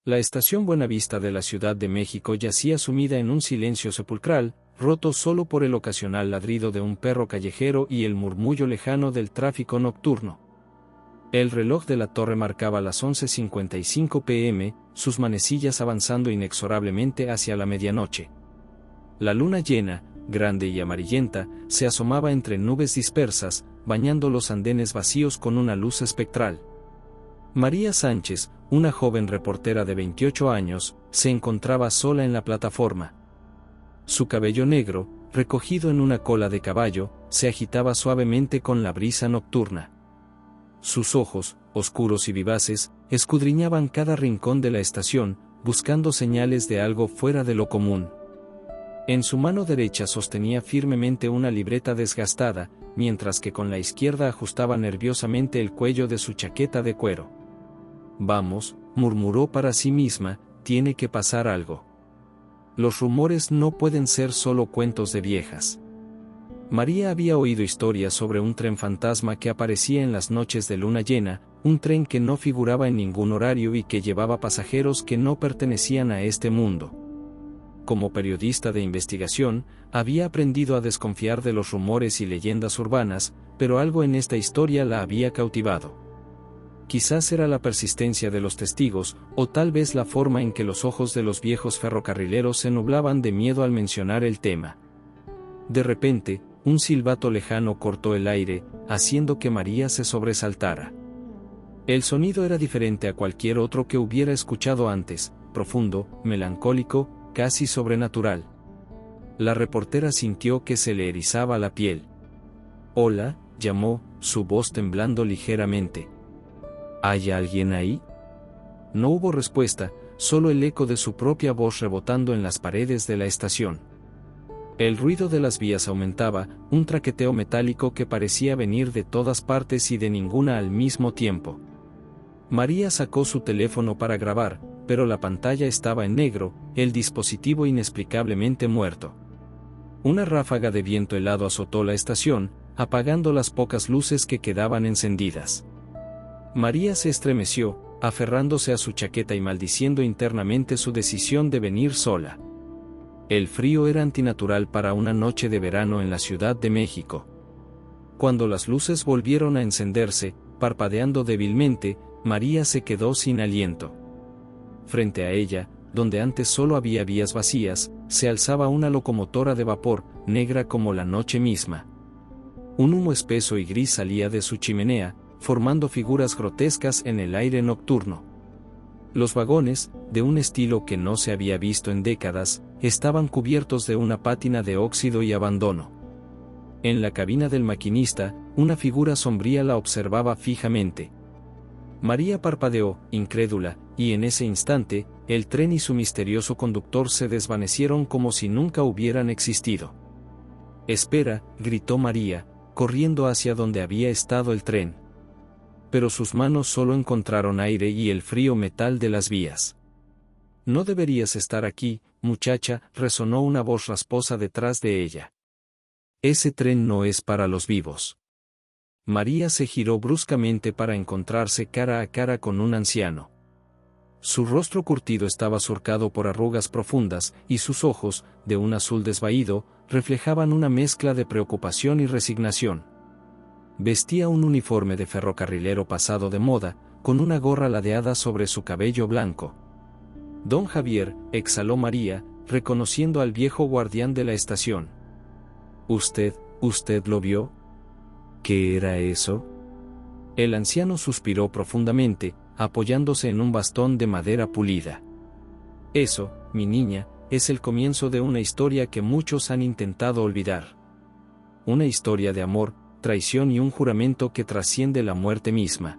La estación Buenavista de la Ciudad de México yacía sumida en un silencio sepulcral, roto solo por el ocasional ladrido de un perro callejero y el murmullo lejano del tráfico nocturno. El reloj de la torre marcaba las 11:55 p.m., sus manecillas avanzando inexorablemente hacia la medianoche. La luna llena, grande y amarillenta, se asomaba entre nubes dispersas, bañando los andenes vacíos con una luz espectral. María Sánchez, una joven reportera de 28 años, se encontraba sola en la plataforma. Su cabello negro, recogido en una cola de caballo, se agitaba suavemente con la brisa nocturna. Sus ojos, oscuros y vivaces, escudriñaban cada rincón de la estación, buscando señales de algo fuera de lo común. En su mano derecha sostenía firmemente una libreta desgastada, mientras que con la izquierda ajustaba nerviosamente el cuello de su chaqueta de cuero. «Vamos», murmuró para sí misma, «tiene que pasar algo. Los rumores no pueden ser solo cuentos de viejas». María había oído historias sobre un tren fantasma que aparecía en las noches de luna llena, un tren que no figuraba en ningún horario y que llevaba pasajeros que no pertenecían a este mundo. Como periodista de investigación, había aprendido a desconfiar de los rumores y leyendas urbanas, pero algo en esta historia la había cautivado. Quizás era la persistencia de los testigos, o tal vez la forma en que los ojos de los viejos ferrocarrileros se nublaban de miedo al mencionar el tema. De repente, un silbato lejano cortó el aire, haciendo que María se sobresaltara. El sonido era diferente a cualquier otro que hubiera escuchado antes, profundo, melancólico, casi sobrenatural. La reportera sintió que se le erizaba la piel. «Hola», llamó, su voz temblando ligeramente. «¿Hay alguien ahí?». No hubo respuesta, solo el eco de su propia voz rebotando en las paredes de la estación. El ruido de las vías aumentaba, un traqueteo metálico que parecía venir de todas partes y de ninguna al mismo tiempo. María sacó su teléfono para grabar, pero la pantalla estaba en negro, el dispositivo inexplicablemente muerto. Una ráfaga de viento helado azotó la estación, apagando las pocas luces que quedaban encendidas. María se estremeció, aferrándose a su chaqueta y maldiciendo internamente su decisión de venir sola. El frío era antinatural para una noche de verano en la Ciudad de México. Cuando las luces volvieron a encenderse, parpadeando débilmente, María se quedó sin aliento. Frente a ella, donde antes solo había vías vacías, se alzaba una locomotora de vapor, negra como la noche misma. Un humo espeso y gris salía de su chimenea, formando figuras grotescas en el aire nocturno. Los vagones, de un estilo que no se había visto en décadas, estaban cubiertos de una pátina de óxido y abandono. En la cabina del maquinista, una figura sombría la observaba fijamente. María parpadeó, incrédula, y en ese instante, el tren y su misterioso conductor se desvanecieron como si nunca hubieran existido. «Espera», gritó María, corriendo hacia donde había estado el tren. Pero sus manos solo encontraron aire y el frío metal de las vías. «No deberías estar aquí, muchacha», resonó una voz rasposa detrás de ella. «Ese tren no es para los vivos». María se giró bruscamente para encontrarse cara a cara con un anciano. Su rostro curtido estaba surcado por arrugas profundas, y sus ojos, de un azul desvaído, reflejaban una mezcla de preocupación y resignación. Vestía un uniforme de ferrocarrilero pasado de moda, con una gorra ladeada sobre su cabello blanco. «Don Javier», exhaló María, reconociendo al viejo guardián de la estación. «¿Usted lo vio? ¿Qué era eso?». El anciano suspiró profundamente, apoyándose en un bastón de madera pulida. «Eso, mi niña, es el comienzo de una historia que muchos han intentado olvidar. Una historia de amor, traición y un juramento que trasciende la muerte misma».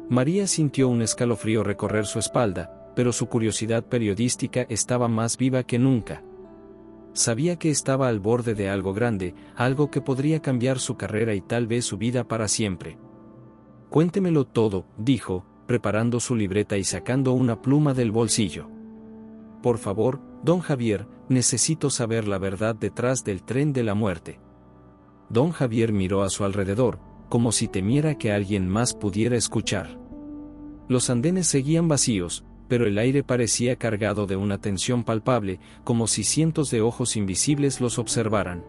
María sintió un escalofrío recorrer su espalda, pero su curiosidad periodística estaba más viva que nunca. Sabía que estaba al borde de algo grande, algo que podría cambiar su carrera y tal vez su vida para siempre. «Cuéntemelo todo», dijo, preparando su libreta y sacando una pluma del bolsillo. «Por favor, don Javier, necesito saber la verdad detrás del tren de la muerte». Don Javier miró a su alrededor, como si temiera que alguien más pudiera escuchar. Los andenes seguían vacíos, pero el aire parecía cargado de una tensión palpable, como si cientos de ojos invisibles los observaran.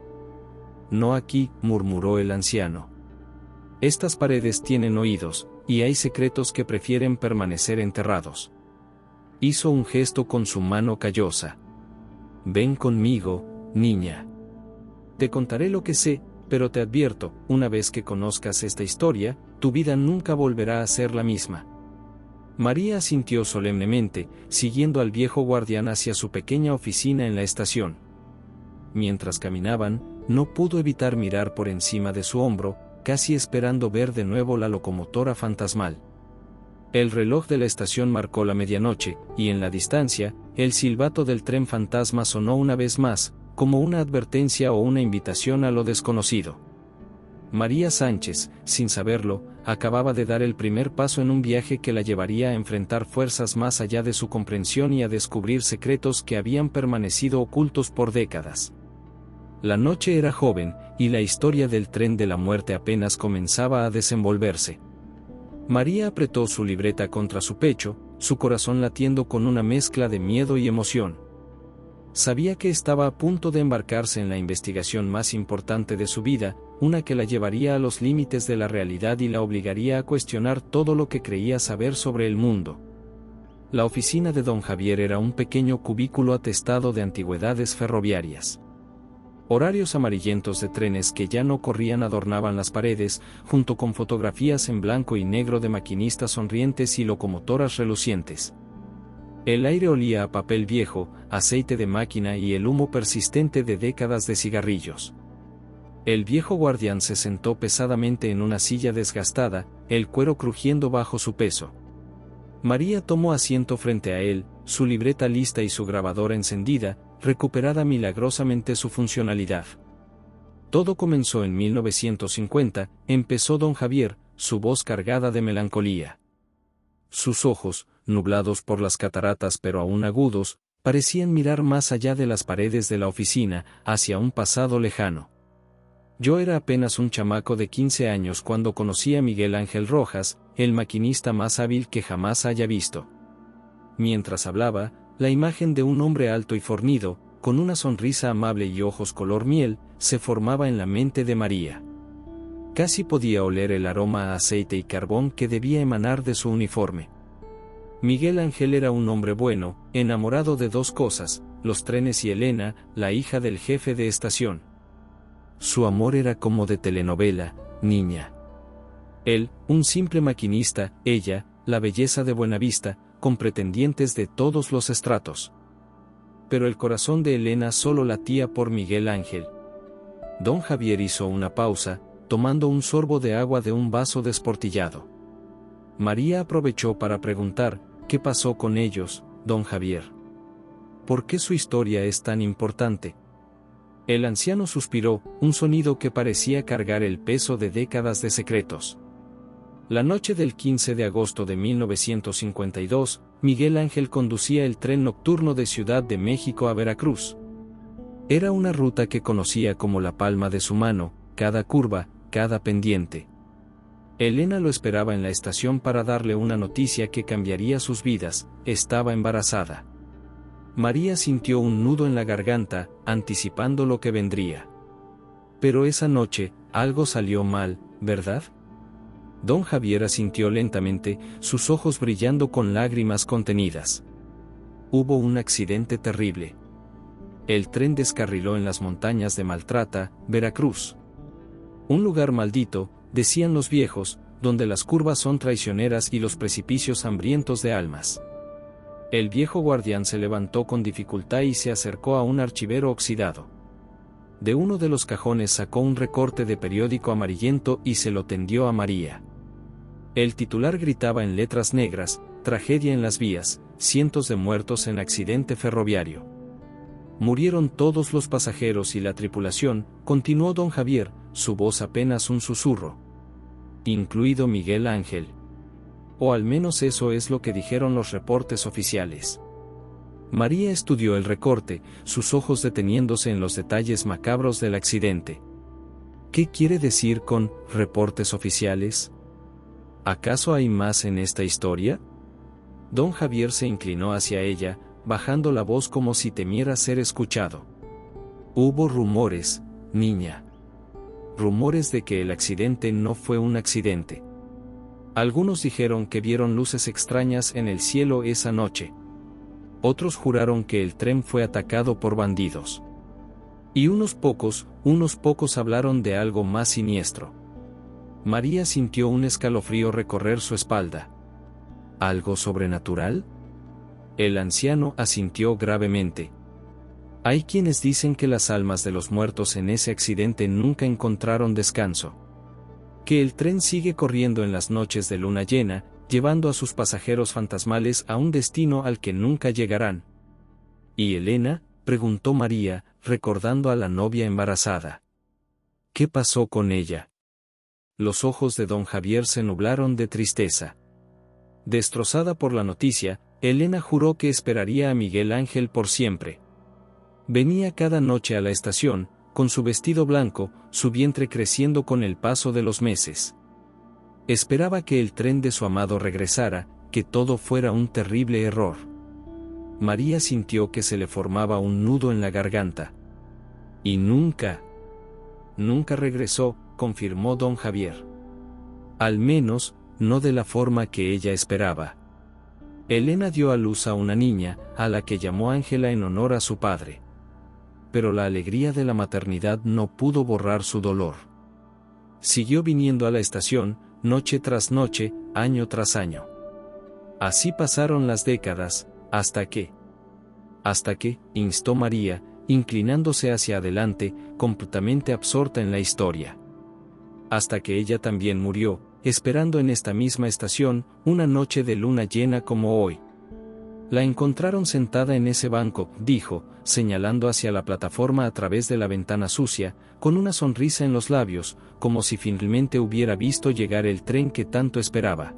«No aquí», murmuró el anciano. «Estas paredes tienen oídos, y hay secretos que prefieren permanecer enterrados». Hizo un gesto con su mano callosa. «Ven conmigo, niña. Te contaré lo que sé, pero te advierto, una vez que conozcas esta historia, tu vida nunca volverá a ser la misma». María asintió solemnemente, siguiendo al viejo guardián hacia su pequeña oficina en la estación. Mientras caminaban, no pudo evitar mirar por encima de su hombro, casi esperando ver de nuevo la locomotora fantasmal. El reloj de la estación marcó la medianoche, y en la distancia, el silbato del tren fantasma sonó una vez más, como una advertencia o una invitación a lo desconocido. María Sánchez, sin saberlo, acababa de dar el primer paso en un viaje que la llevaría a enfrentar fuerzas más allá de su comprensión y a descubrir secretos que habían permanecido ocultos por décadas. La noche era joven, y la historia del tren de la muerte apenas comenzaba a desenvolverse. María apretó su libreta contra su pecho, su corazón latiendo con una mezcla de miedo y emoción. Sabía que estaba a punto de embarcarse en la investigación más importante de su vida, una que la llevaría a los límites de la realidad y la obligaría a cuestionar todo lo que creía saber sobre el mundo. La oficina de don Javier era un pequeño cubículo atestado de antigüedades ferroviarias. Horarios amarillentos de trenes que ya no corrían adornaban las paredes, junto con fotografías en blanco y negro de maquinistas sonrientes y locomotoras relucientes. El aire olía a papel viejo, aceite de máquina y el humo persistente de décadas de cigarrillos. El viejo guardián se sentó pesadamente en una silla desgastada, el cuero crujiendo bajo su peso. María tomó asiento frente a él, su libreta lista y su grabadora encendida, recuperada milagrosamente su funcionalidad. Todo comenzó en 1950, empezó don Javier, su voz cargada de melancolía. Sus ojos, nublados por las cataratas pero aún agudos, parecían mirar más allá de las paredes de la oficina, hacia un pasado lejano. Yo era apenas un chamaco de 15 años cuando conocí a Miguel Ángel Rojas, el maquinista más hábil que jamás haya visto. Mientras hablaba, la imagen de un hombre alto y fornido, con una sonrisa amable y ojos color miel, se formaba en la mente de María. Casi podía oler el aroma a aceite y carbón que debía emanar de su uniforme. Miguel Ángel era un hombre bueno, enamorado de dos cosas, los trenes y Elena, la hija del jefe de estación. Su amor era como de telenovela, niña. Él, un simple maquinista, ella, la belleza de Buenavista, con pretendientes de todos los estratos. Pero el corazón de Elena solo latía por Miguel Ángel. Don Javier hizo una pausa, tomando un sorbo de agua de un vaso desportillado. María aprovechó para preguntar, ¿qué pasó con ellos, don Javier? ¿Por qué su historia es tan importante? El anciano suspiró, un sonido que parecía cargar el peso de décadas de secretos. La noche del 15 de agosto de 1952, Miguel Ángel conducía el tren nocturno de Ciudad de México a Veracruz. Era una ruta que conocía como la palma de su mano, cada curva, cada pendiente. Elena lo esperaba en la estación para darle una noticia que cambiaría sus vidas: estaba embarazada. María sintió un nudo en la garganta, anticipando lo que vendría. Pero esa noche, algo salió mal, ¿verdad? Don Javier asintió lentamente, sus ojos brillando con lágrimas contenidas. Hubo un accidente terrible. El tren descarriló en las montañas de Maltrata, Veracruz. Un lugar maldito, decían los viejos, donde las curvas son traicioneras y los precipicios hambrientos de almas. El viejo guardián se levantó con dificultad y se acercó a un archivero oxidado. De uno de los cajones sacó un recorte de periódico amarillento y se lo tendió a María. El titular gritaba en letras negras: tragedia en las vías, cientos de muertos en accidente ferroviario. Murieron todos los pasajeros y la tripulación, continuó don Javier, su voz apenas un susurro. Incluido Miguel Ángel. O al menos eso es lo que dijeron los reportes oficiales. María estudió el recorte, sus ojos deteniéndose en los detalles macabros del accidente. ¿Qué quiere decir con reportes oficiales? ¿Acaso hay más en esta historia? Don Javier se inclinó hacia ella, bajando la voz como si temiera ser escuchado. Hubo rumores, niña. Rumores de que el accidente no fue un accidente. Algunos dijeron que vieron luces extrañas en el cielo esa noche. Otros juraron que el tren fue atacado por bandidos. Y unos pocos hablaron de algo más siniestro. María sintió un escalofrío recorrer su espalda. ¿Algo sobrenatural? El anciano asintió gravemente. Hay quienes dicen que las almas de los muertos en ese accidente nunca encontraron descanso. Que el tren sigue corriendo en las noches de luna llena, llevando a sus pasajeros fantasmales a un destino al que nunca llegarán. ¿Y Elena?, preguntó María, recordando a la novia embarazada. ¿Qué pasó con ella? Los ojos de don Javier se nublaron de tristeza. Destrozada por la noticia, Elena juró que esperaría a Miguel Ángel por siempre. Venía cada noche a la estación, con su vestido blanco, su vientre creciendo con el paso de los meses. Esperaba que el tren de su amado regresara, que todo fuera un terrible error. María sintió que se le formaba un nudo en la garganta. Y nunca regresó, confirmó don Javier. Al menos, no de la forma que ella esperaba. Elena dio a luz a una niña, a la que llamó Ángela en honor a su padre. Pero la alegría de la maternidad no pudo borrar su dolor. Siguió viniendo a la estación, noche tras noche, año tras año. Así pasaron las décadas, hasta que, instó María, inclinándose hacia adelante, completamente absorta en la historia. Hasta que ella también murió, esperando en esta misma estación, una noche de luna llena como hoy. La encontraron sentada en ese banco, dijo, señalando hacia la plataforma a través de la ventana sucia, con una sonrisa en los labios, como si finalmente hubiera visto llegar el tren que tanto esperaba.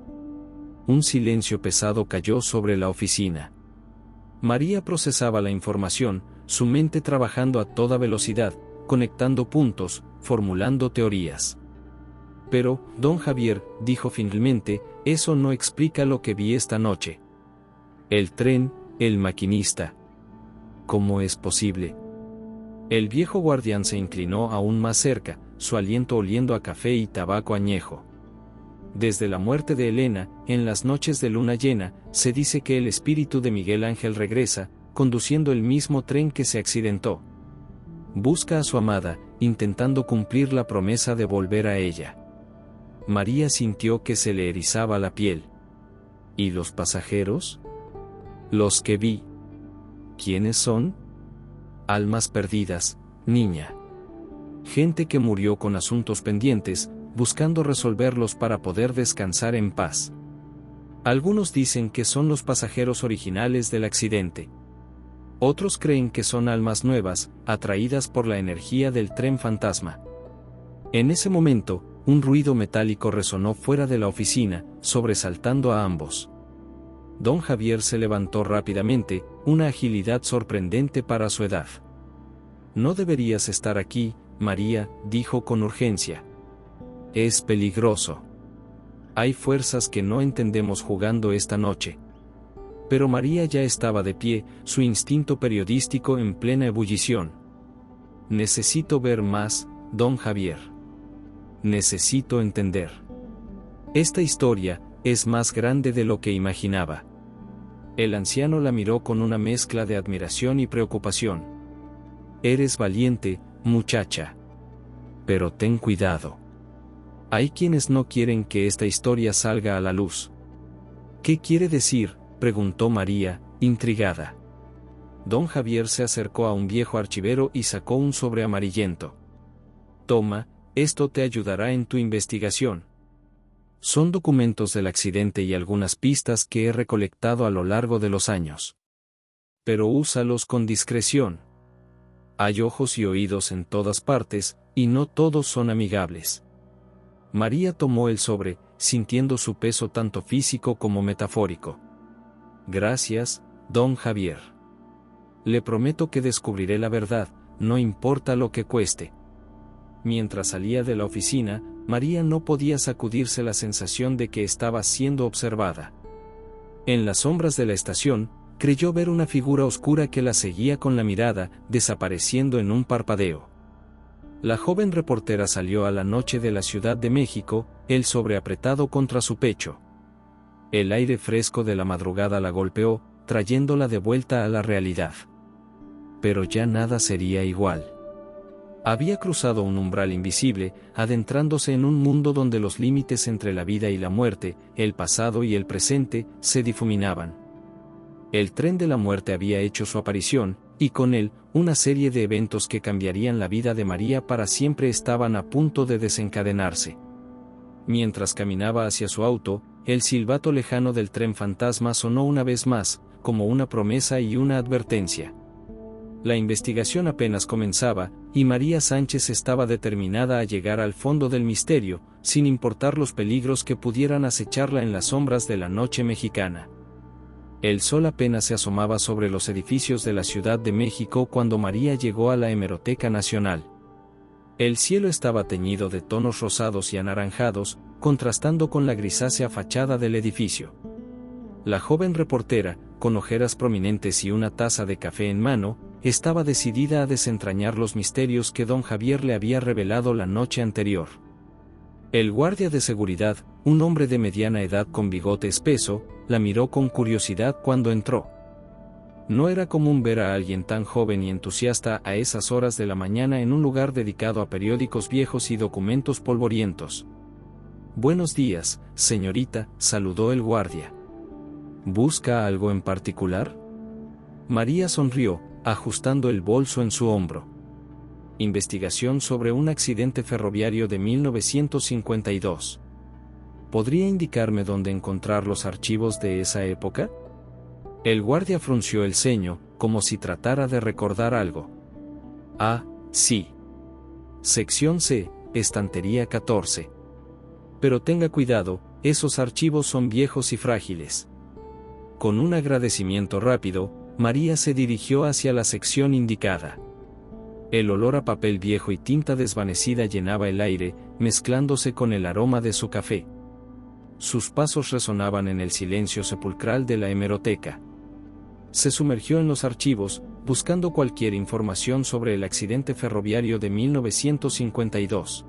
Un silencio pesado cayó sobre la oficina. María procesaba la información, su mente trabajando a toda velocidad, conectando puntos, formulando teorías. Pero, don Javier, dijo finalmente, eso no explica lo que vi esta noche. El tren, el maquinista. ¿Cómo es posible? El viejo guardián se inclinó aún más cerca, su aliento oliendo a café y tabaco añejo. Desde la muerte de Elena, en las noches de luna llena, se dice que el espíritu de Miguel Ángel regresa, conduciendo el mismo tren que se accidentó. Busca a su amada, intentando cumplir la promesa de volver a ella. María sintió que se le erizaba la piel. ¿Y los pasajeros? Los que vi. ¿Quiénes son? Almas perdidas, niña. Gente que murió con asuntos pendientes, buscando resolverlos para poder descansar en paz. Algunos dicen que son los pasajeros originales del accidente. Otros creen que son almas nuevas, atraídas por la energía del tren fantasma. En ese momento, un ruido metálico resonó fuera de la oficina, sobresaltando a ambos. Don Javier se levantó rápidamente, una agilidad sorprendente para su edad. No deberías estar aquí, María, dijo con urgencia. Es peligroso. Hay fuerzas que no entendemos jugando esta noche. Pero María ya estaba de pie, su instinto periodístico en plena ebullición. Necesito ver más, don Javier. Necesito entender. Esta historia es más grande de lo que imaginaba. El anciano la miró con una mezcla de admiración y preocupación. Eres valiente, muchacha. Pero ten cuidado. Hay quienes no quieren que esta historia salga a la luz. ¿Qué quiere decir?, preguntó María, intrigada. Don Javier se acercó a un viejo archivero y sacó un sobre amarillento. Toma, esto te ayudará en tu investigación. Son documentos del accidente y algunas pistas que he recolectado a lo largo de los años. Pero úsalos con discreción. Hay ojos y oídos en todas partes, y no todos son amigables. María tomó el sobre, sintiendo su peso tanto físico como metafórico. Gracias, don Javier. Le prometo que descubriré la verdad, no importa lo que cueste. Mientras salía de la oficina, María no podía sacudirse la sensación de que estaba siendo observada. En las sombras de la estación, creyó ver una figura oscura que la seguía con la mirada, desapareciendo en un parpadeo. La joven reportera salió a la noche de la Ciudad de México, el sobre apretado contra su pecho. El aire fresco de la madrugada la golpeó, trayéndola de vuelta a la realidad. Pero ya nada sería igual. Había cruzado un umbral invisible, adentrándose en un mundo donde los límites entre la vida y la muerte, el pasado y el presente, se difuminaban. El tren de la muerte había hecho su aparición, y con él, una serie de eventos que cambiarían la vida de María para siempre estaban a punto de desencadenarse. Mientras caminaba hacia su auto, el silbato lejano del tren fantasma sonó una vez más, como una promesa y una advertencia. La investigación apenas comenzaba, y María Sánchez estaba determinada a llegar al fondo del misterio, sin importar los peligros que pudieran acecharla en las sombras de la noche mexicana. El sol apenas se asomaba sobre los edificios de la Ciudad de México cuando María llegó a la Hemeroteca Nacional. El cielo estaba teñido de tonos rosados y anaranjados, contrastando con la grisácea fachada del edificio. La joven reportera, con ojeras prominentes y una taza de café en mano, estaba decidida a desentrañar los misterios que don Javier le había revelado la noche anterior. El guardia de seguridad, un hombre de mediana edad con bigote espeso, la miró con curiosidad cuando entró. No era común ver a alguien tan joven y entusiasta a esas horas de la mañana en un lugar dedicado a periódicos viejos y documentos polvorientos. «Buenos días, señorita», saludó el guardia. «¿Busca algo en particular?». María sonrió, ajustando el bolso en su hombro. Investigación sobre un accidente ferroviario de 1952. ¿Podría indicarme dónde encontrar los archivos de esa época? El guardia frunció el ceño, como si tratara de recordar algo. Ah, sí. Sección C, estantería 14. Pero tenga cuidado, esos archivos son viejos y frágiles. Con un agradecimiento rápido, María se dirigió hacia la sección indicada. El olor a papel viejo y tinta desvanecida llenaba el aire, mezclándose con el aroma de su café. Sus pasos resonaban en el silencio sepulcral de la hemeroteca. Se sumergió en los archivos, buscando cualquier información sobre el accidente ferroviario de 1952.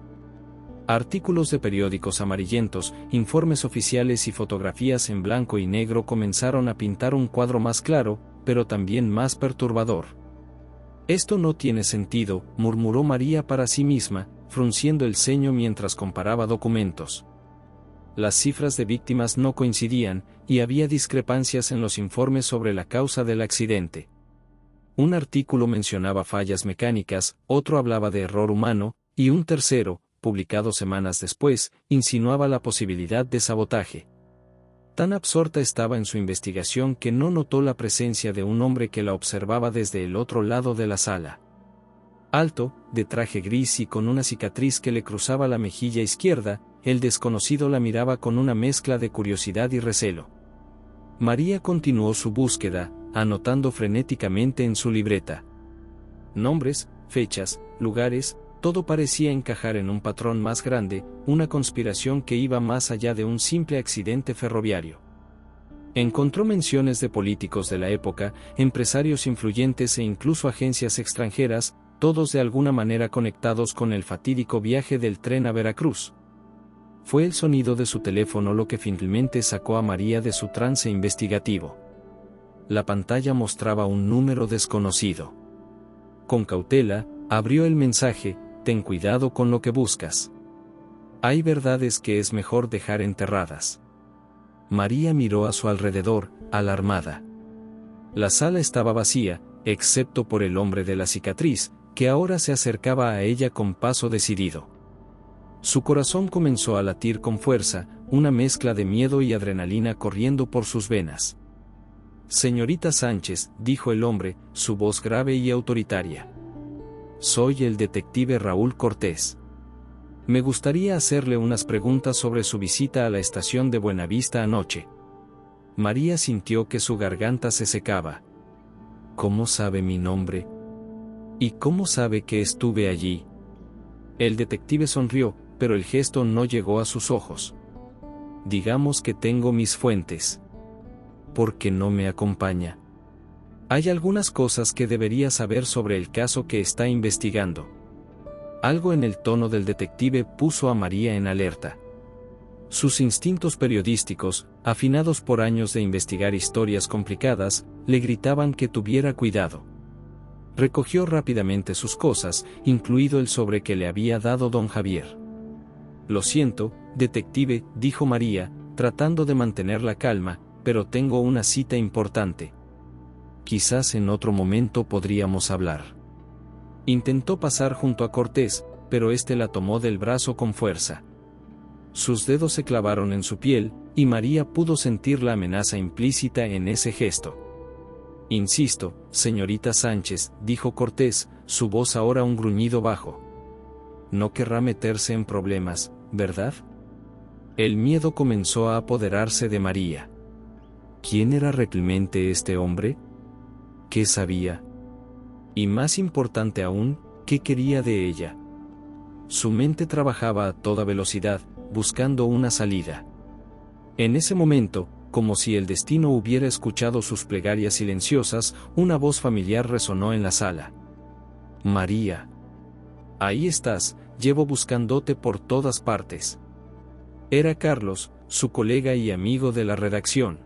Artículos de periódicos amarillentos, informes oficiales y fotografías en blanco y negro comenzaron a pintar un cuadro más claro, pero también más perturbador. «Esto no tiene sentido», murmuró María para sí misma, frunciendo el ceño mientras comparaba documentos. Las cifras de víctimas no coincidían, y había discrepancias en los informes sobre la causa del accidente. Un artículo mencionaba fallas mecánicas, otro hablaba de error humano, y un tercero, publicado semanas después, insinuaba la posibilidad de sabotaje. Tan absorta estaba en su investigación que no notó la presencia de un hombre que la observaba desde el otro lado de la sala. Alto, de traje gris y con una cicatriz que le cruzaba la mejilla izquierda, el desconocido la miraba con una mezcla de curiosidad y recelo. María continuó su búsqueda, anotando frenéticamente en su libreta. Nombres, fechas, lugares, todo parecía encajar en un patrón más grande, una conspiración que iba más allá de un simple accidente ferroviario. Encontró menciones de políticos de la época, empresarios influyentes e incluso agencias extranjeras, todos de alguna manera conectados con el fatídico viaje del tren a Veracruz. Fue el sonido de su teléfono lo que finalmente sacó a María de su trance investigativo. La pantalla mostraba un número desconocido. Con cautela, abrió el mensaje: «Ten cuidado con lo que buscas. Hay verdades que es mejor dejar enterradas». María miró a su alrededor, alarmada. La sala estaba vacía, excepto por el hombre de la cicatriz, que ahora se acercaba a ella con paso decidido. Su corazón comenzó a latir con fuerza, una mezcla de miedo y adrenalina corriendo por sus venas. «Señorita Sánchez», dijo el hombre, su voz grave y autoritaria. «Soy el detective Raúl Cortés. Me gustaría hacerle unas preguntas sobre su visita a la estación de Buenavista anoche». María sintió que su garganta se secaba. «¿Cómo sabe mi nombre? ¿Y cómo sabe que estuve allí?». El detective sonrió, pero el gesto no llegó a sus ojos. «Digamos que tengo mis fuentes». ¿por qué no me acompaña? Hay algunas cosas que debería saber sobre el caso que está investigando. Algo en el tono del detective puso a María en alerta. Sus instintos periodísticos, afinados por años de investigar historias complicadas, le gritaban que tuviera cuidado. Recogió rápidamente sus cosas, incluido el sobre que le había dado don Javier. Lo siento, detective, dijo María, tratando de mantener la calma, pero tengo una cita importante. Quizás en otro momento podríamos hablar. Intentó pasar junto a Cortés, pero éste la tomó del brazo con fuerza. Sus dedos se clavaron en su piel, y María pudo sentir la amenaza implícita en ese gesto. Insisto, señorita Sánchez, dijo Cortés, su voz ahora un gruñido bajo. No querrá meterse en problemas, ¿verdad? El miedo comenzó a apoderarse de María. ¿Quién era realmente este hombre? ¿Qué sabía? Y más importante aún, ¿qué quería de ella? Su mente trabajaba a toda velocidad, buscando una salida. En ese momento, como si el destino hubiera escuchado sus plegarias silenciosas, una voz familiar resonó en la sala. María. Ahí estás, llevo buscándote por todas partes. Era Carlos, su colega y amigo de la redacción.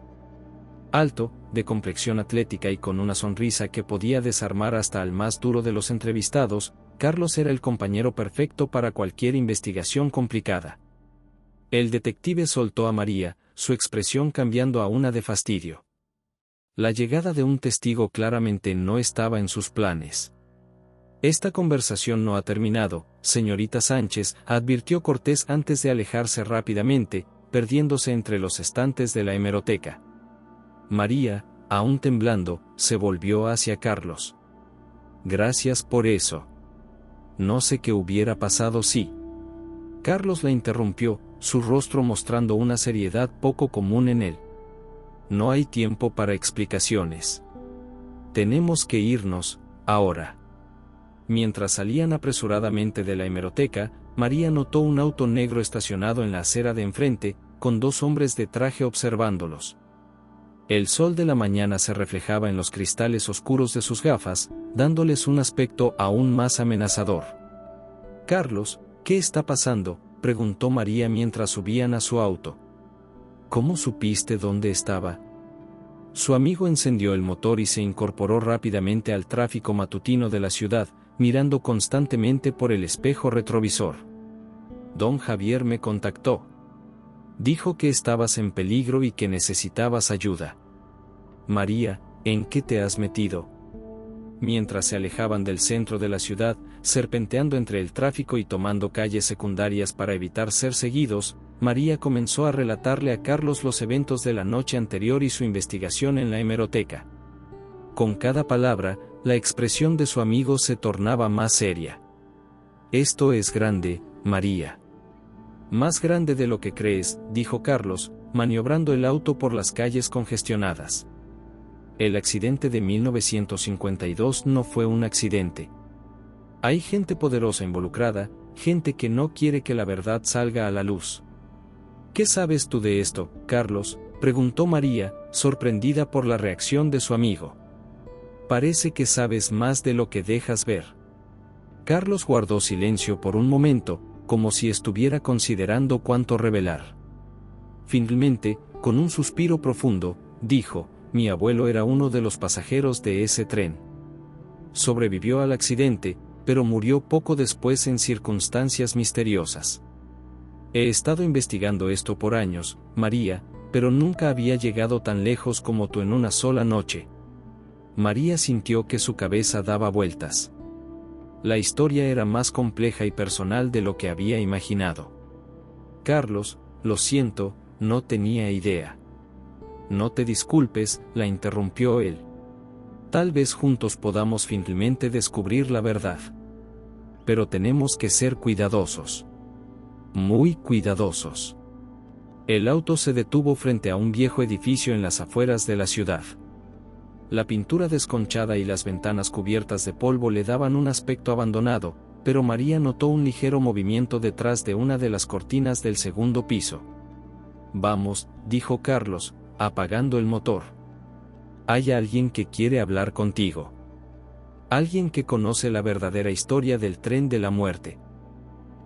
Alto, de complexión atlética y con una sonrisa que podía desarmar hasta al más duro de los entrevistados, Carlos era el compañero perfecto para cualquier investigación complicada. El detective soltó a María, su expresión cambiando a una de fastidio. La llegada de un testigo claramente no estaba en sus planes. Esta conversación no ha terminado, señorita Sánchez, advirtió Cortés antes de alejarse rápidamente, perdiéndose entre los estantes de la hemeroteca. María, aún temblando, se volvió hacia Carlos. Gracias por eso. No sé qué hubiera pasado si... Carlos la interrumpió, su rostro mostrando una seriedad poco común en él. No hay tiempo para explicaciones. Tenemos que irnos, ahora. Mientras salían apresuradamente de la hemeroteca, María notó un auto negro estacionado en la acera de enfrente, con dos hombres de traje observándolos. El sol de la mañana se reflejaba en los cristales oscuros de sus gafas, dándoles un aspecto aún más amenazador. Carlos, ¿qué está pasando?, preguntó María mientras subían a su auto. ¿Cómo supiste dónde estaba? Su amigo encendió el motor y se incorporó rápidamente al tráfico matutino de la ciudad, mirando constantemente por el espejo retrovisor. Don Javier me contactó. Dijo que estabas en peligro y que necesitabas ayuda. María, ¿en qué te has metido? Mientras se alejaban del centro de la ciudad, serpenteando entre el tráfico y tomando calles secundarias para evitar ser seguidos, María comenzó a relatarle a Carlos los eventos de la noche anterior y su investigación en la hemeroteca. Con cada palabra, la expresión de su amigo se tornaba más seria. Esto es grande, María. Más grande de lo que crees, dijo Carlos, maniobrando el auto por las calles congestionadas. El accidente de 1952 no fue un accidente. Hay gente poderosa involucrada, gente que no quiere que la verdad salga a la luz. ¿Qué sabes tú de esto, Carlos?, preguntó María, sorprendida por la reacción de su amigo. Parece que sabes más de lo que dejas ver. Carlos guardó silencio por un momento, como si estuviera considerando cuánto revelar. Finalmente, con un suspiro profundo, dijo: mi abuelo era uno de los pasajeros de ese tren. Sobrevivió al accidente, pero murió poco después en circunstancias misteriosas. He estado investigando esto por años, María, pero nunca había llegado tan lejos como tú en una sola noche. María sintió que su cabeza daba vueltas. La historia era más compleja y personal de lo que había imaginado. Carlos, lo siento, no tenía idea. No te disculpes, la interrumpió él. Tal vez juntos podamos finalmente descubrir la verdad. Pero tenemos que ser cuidadosos. Muy cuidadosos. El auto se detuvo frente a un viejo edificio en las afueras de la ciudad. La pintura desconchada y las ventanas cubiertas de polvo le daban un aspecto abandonado, pero María notó un ligero movimiento detrás de una de las cortinas del segundo piso. Vamos, dijo Carlos, apagando el motor. Hay alguien que quiere hablar contigo. Alguien que conoce la verdadera historia del tren de la muerte.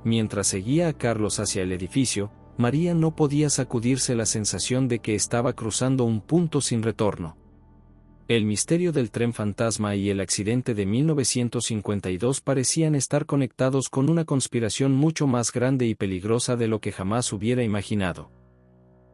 Mientras seguía a Carlos hacia el edificio, María no podía sacudirse la sensación de que estaba cruzando un punto sin retorno. El misterio del tren fantasma y el accidente de 1952 parecían estar conectados con una conspiración mucho más grande y peligrosa de lo que jamás hubiera imaginado.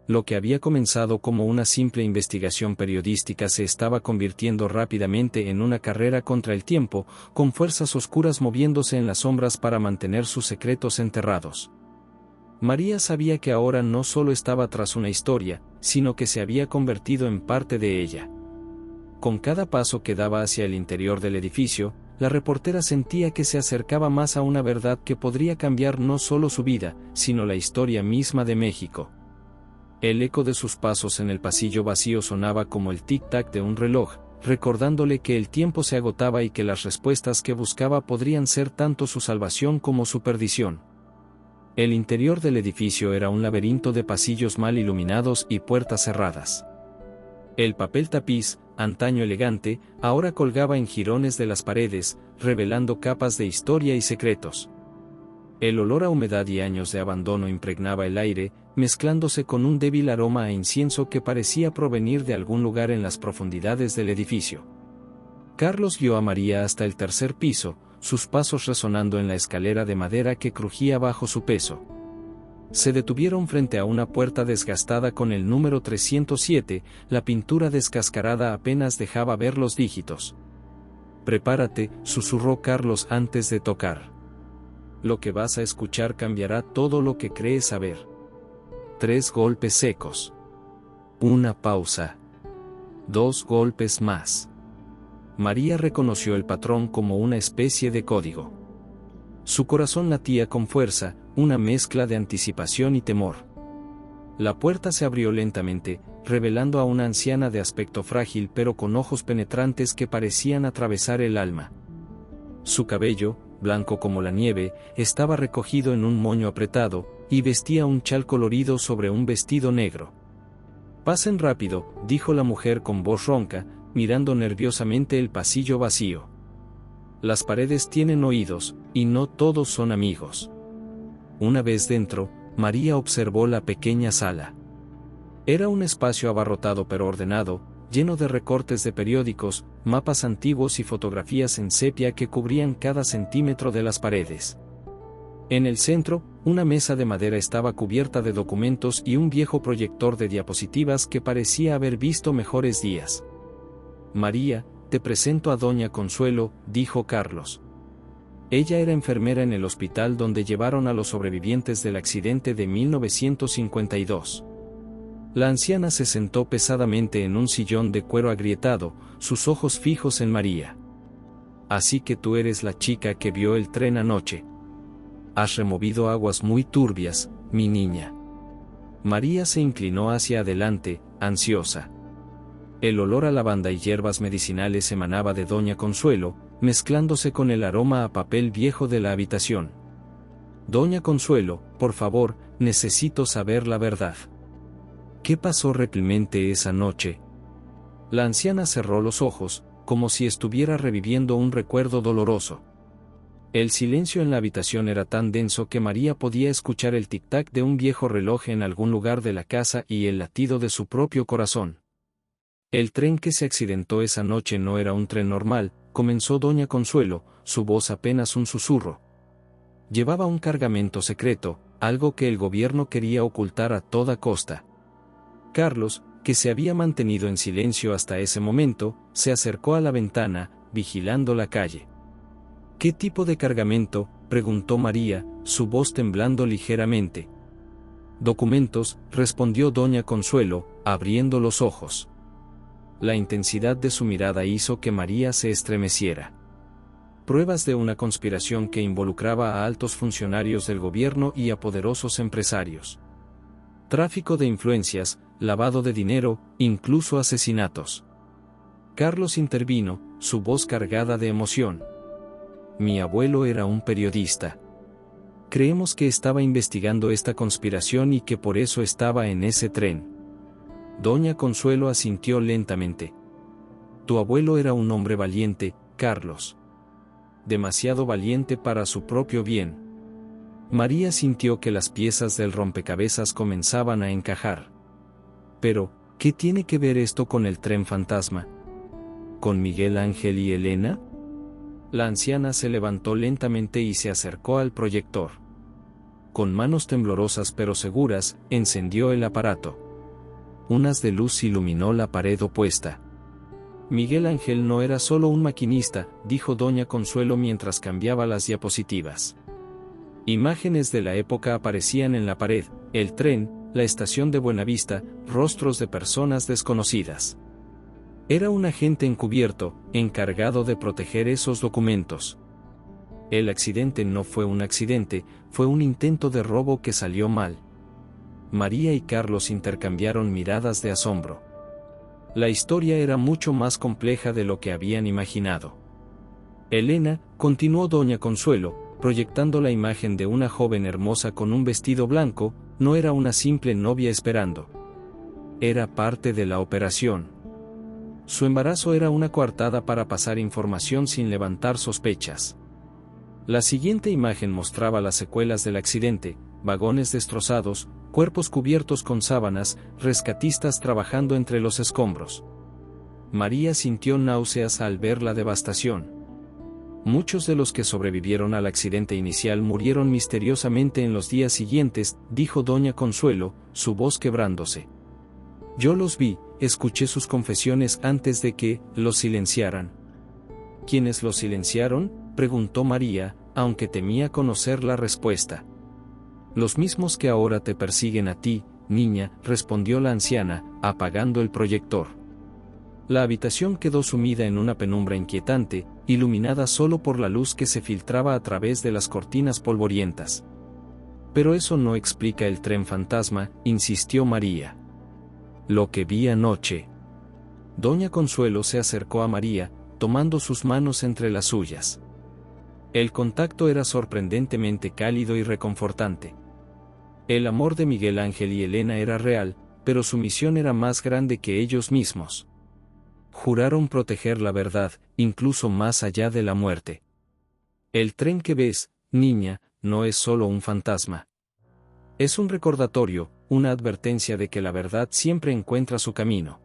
Lo que había comenzado como una simple investigación periodística se estaba convirtiendo rápidamente en una carrera contra el tiempo, con fuerzas oscuras moviéndose en las sombras para mantener sus secretos enterrados. María sabía que ahora no solo estaba tras una historia, sino que se había convertido en parte de ella. Con cada paso que daba hacia el interior del edificio, la reportera sentía que se acercaba más a una verdad que podría cambiar no solo su vida, sino la historia misma de México. El eco de sus pasos en el pasillo vacío sonaba como el tic-tac de un reloj, recordándole que el tiempo se agotaba y que las respuestas que buscaba podrían ser tanto su salvación como su perdición. El interior del edificio era un laberinto de pasillos mal iluminados y puertas cerradas. El papel tapiz, antaño elegante, ahora colgaba en jirones de las paredes, revelando capas de historia y secretos. El olor a humedad y años de abandono impregnaba el aire, mezclándose con un débil aroma a incienso que parecía provenir de algún lugar en las profundidades del edificio. Carlos guió a María hasta el tercer piso, sus pasos resonando en la escalera de madera que crujía bajo su peso. Se detuvieron frente a una puerta desgastada con el número 307, la pintura descascarada apenas dejaba ver los dígitos. «Prepárate», susurró Carlos antes de tocar. «Lo que vas a escuchar cambiará todo lo que crees saber». 3 golpes secos. Una pausa. 2 golpes más. María reconoció el patrón como una especie de código. Su corazón latía con fuerza, una mezcla de anticipación y temor. La puerta se abrió lentamente, revelando a una anciana de aspecto frágil pero con ojos penetrantes que parecían atravesar el alma. Su cabello, blanco como la nieve, estaba recogido en un moño apretado, y vestía un chal colorido sobre un vestido negro. «Pasen rápido», dijo la mujer con voz ronca, mirando nerviosamente el pasillo vacío. «Las paredes tienen oídos, y no todos son amigos». Una vez dentro, María observó la pequeña sala. Era un espacio abarrotado pero ordenado, lleno de recortes de periódicos, mapas antiguos y fotografías en sepia que cubrían cada centímetro de las paredes. En el centro, una mesa de madera estaba cubierta de documentos y un viejo proyector de diapositivas que parecía haber visto mejores días. «María, te presento a Doña Consuelo», dijo Carlos. Ella era enfermera en el hospital donde llevaron a los sobrevivientes del accidente de 1952. La anciana se sentó pesadamente en un sillón de cuero agrietado, sus ojos fijos en María. «Así que tú eres la chica que vio el tren anoche. Has removido aguas muy turbias, mi niña». María se inclinó hacia adelante, ansiosa. El olor a lavanda y hierbas medicinales emanaba de Doña Consuelo, mezclándose con el aroma a papel viejo de la habitación. «Doña Consuelo, por favor, necesito saber la verdad. ¿Qué pasó realmente esa noche?» La anciana cerró los ojos, como si estuviera reviviendo un recuerdo doloroso. El silencio en la habitación era tan denso que María podía escuchar el tic-tac de un viejo reloj en algún lugar de la casa y el latido de su propio corazón. «El tren que se accidentó esa noche no era un tren normal», comenzó Doña Consuelo, su voz apenas un susurro. «Llevaba un cargamento secreto, algo que el gobierno quería ocultar a toda costa». Carlos, que se había mantenido en silencio hasta ese momento, se acercó a la ventana, vigilando la calle. «¿Qué tipo de cargamento?», preguntó María, su voz temblando ligeramente. «Documentos», respondió Doña Consuelo, abriendo los ojos. La intensidad de su mirada hizo que María se estremeciera. Pruebas de una conspiración que involucraba a altos funcionarios del gobierno y a poderosos empresarios. Tráfico de influencias, lavado de dinero, incluso asesinatos. Carlos intervino, su voz cargada de emoción. «Mi abuelo era un periodista. Creemos que estaba investigando esta conspiración y que por eso estaba en ese tren». Doña Consuelo asintió lentamente. Tu abuelo era un hombre valiente, Carlos. Demasiado valiente para su propio bien. María sintió que las piezas del rompecabezas comenzaban a encajar. Pero, ¿qué tiene que ver esto con el tren fantasma? ¿Con Miguel Ángel y Elena? La anciana se levantó lentamente y se acercó al proyector. Con manos temblorosas pero seguras, encendió el aparato. Un haz de luz iluminó la pared opuesta. Miguel Ángel no era solo un maquinista, dijo doña Consuelo mientras cambiaba las diapositivas. Imágenes de la época aparecían en la pared, el tren, la estación de Buenavista, rostros de personas desconocidas. Era un agente encubierto, encargado de proteger esos documentos. El accidente no fue un accidente, fue un intento de robo que salió mal. María y Carlos intercambiaron miradas de asombro. La historia era mucho más compleja de lo que habían imaginado. Elena, continuó doña Consuelo, proyectando la imagen de una joven hermosa con un vestido blanco, no era una simple novia esperando. Era parte de la operación. Su embarazo era una coartada para pasar información sin levantar sospechas. La siguiente imagen mostraba las secuelas del accidente, vagones destrozados, cuerpos cubiertos con sábanas, rescatistas trabajando entre los escombros. María sintió náuseas al ver la devastación. Muchos de los que sobrevivieron al accidente inicial murieron misteriosamente en los días siguientes, dijo doña Consuelo, su voz quebrándose. Yo los vi, escuché sus confesiones antes de que los silenciaran. ¿Quiénes los silenciaron?, preguntó María, aunque temía conocer la respuesta. Los mismos que ahora te persiguen a ti, niña, respondió la anciana, apagando el proyector. La habitación quedó sumida en una penumbra inquietante, iluminada solo por la luz que se filtraba a través de las cortinas polvorientas. Pero eso no explica el tren fantasma, insistió María. Lo que vi anoche. Doña Consuelo se acercó a María, tomando sus manos entre las suyas. El contacto era sorprendentemente cálido y reconfortante. El amor de Miguel Ángel y Elena era real, pero su misión era más grande que ellos mismos. Juraron proteger la verdad, incluso más allá de la muerte. El tren que ves, niña, no es solo un fantasma. Es un recordatorio, una advertencia de que la verdad siempre encuentra su camino.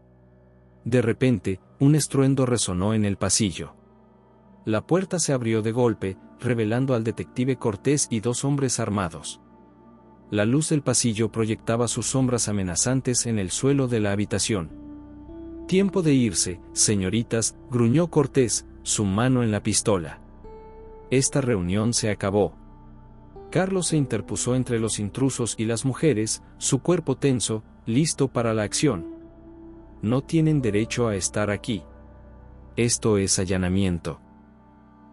De repente, un estruendo resonó en el pasillo. La puerta se abrió de golpe, revelando al detective Cortés y dos hombres armados. La luz del pasillo proyectaba sus sombras amenazantes en el suelo de la habitación. Tiempo de irse, señoritas, gruñó Cortés, su mano en la pistola. Esta reunión se acabó. Carlos se interpuso entre los intrusos y las mujeres, su cuerpo tenso, listo para la acción. No tienen derecho a estar aquí. Esto es allanamiento.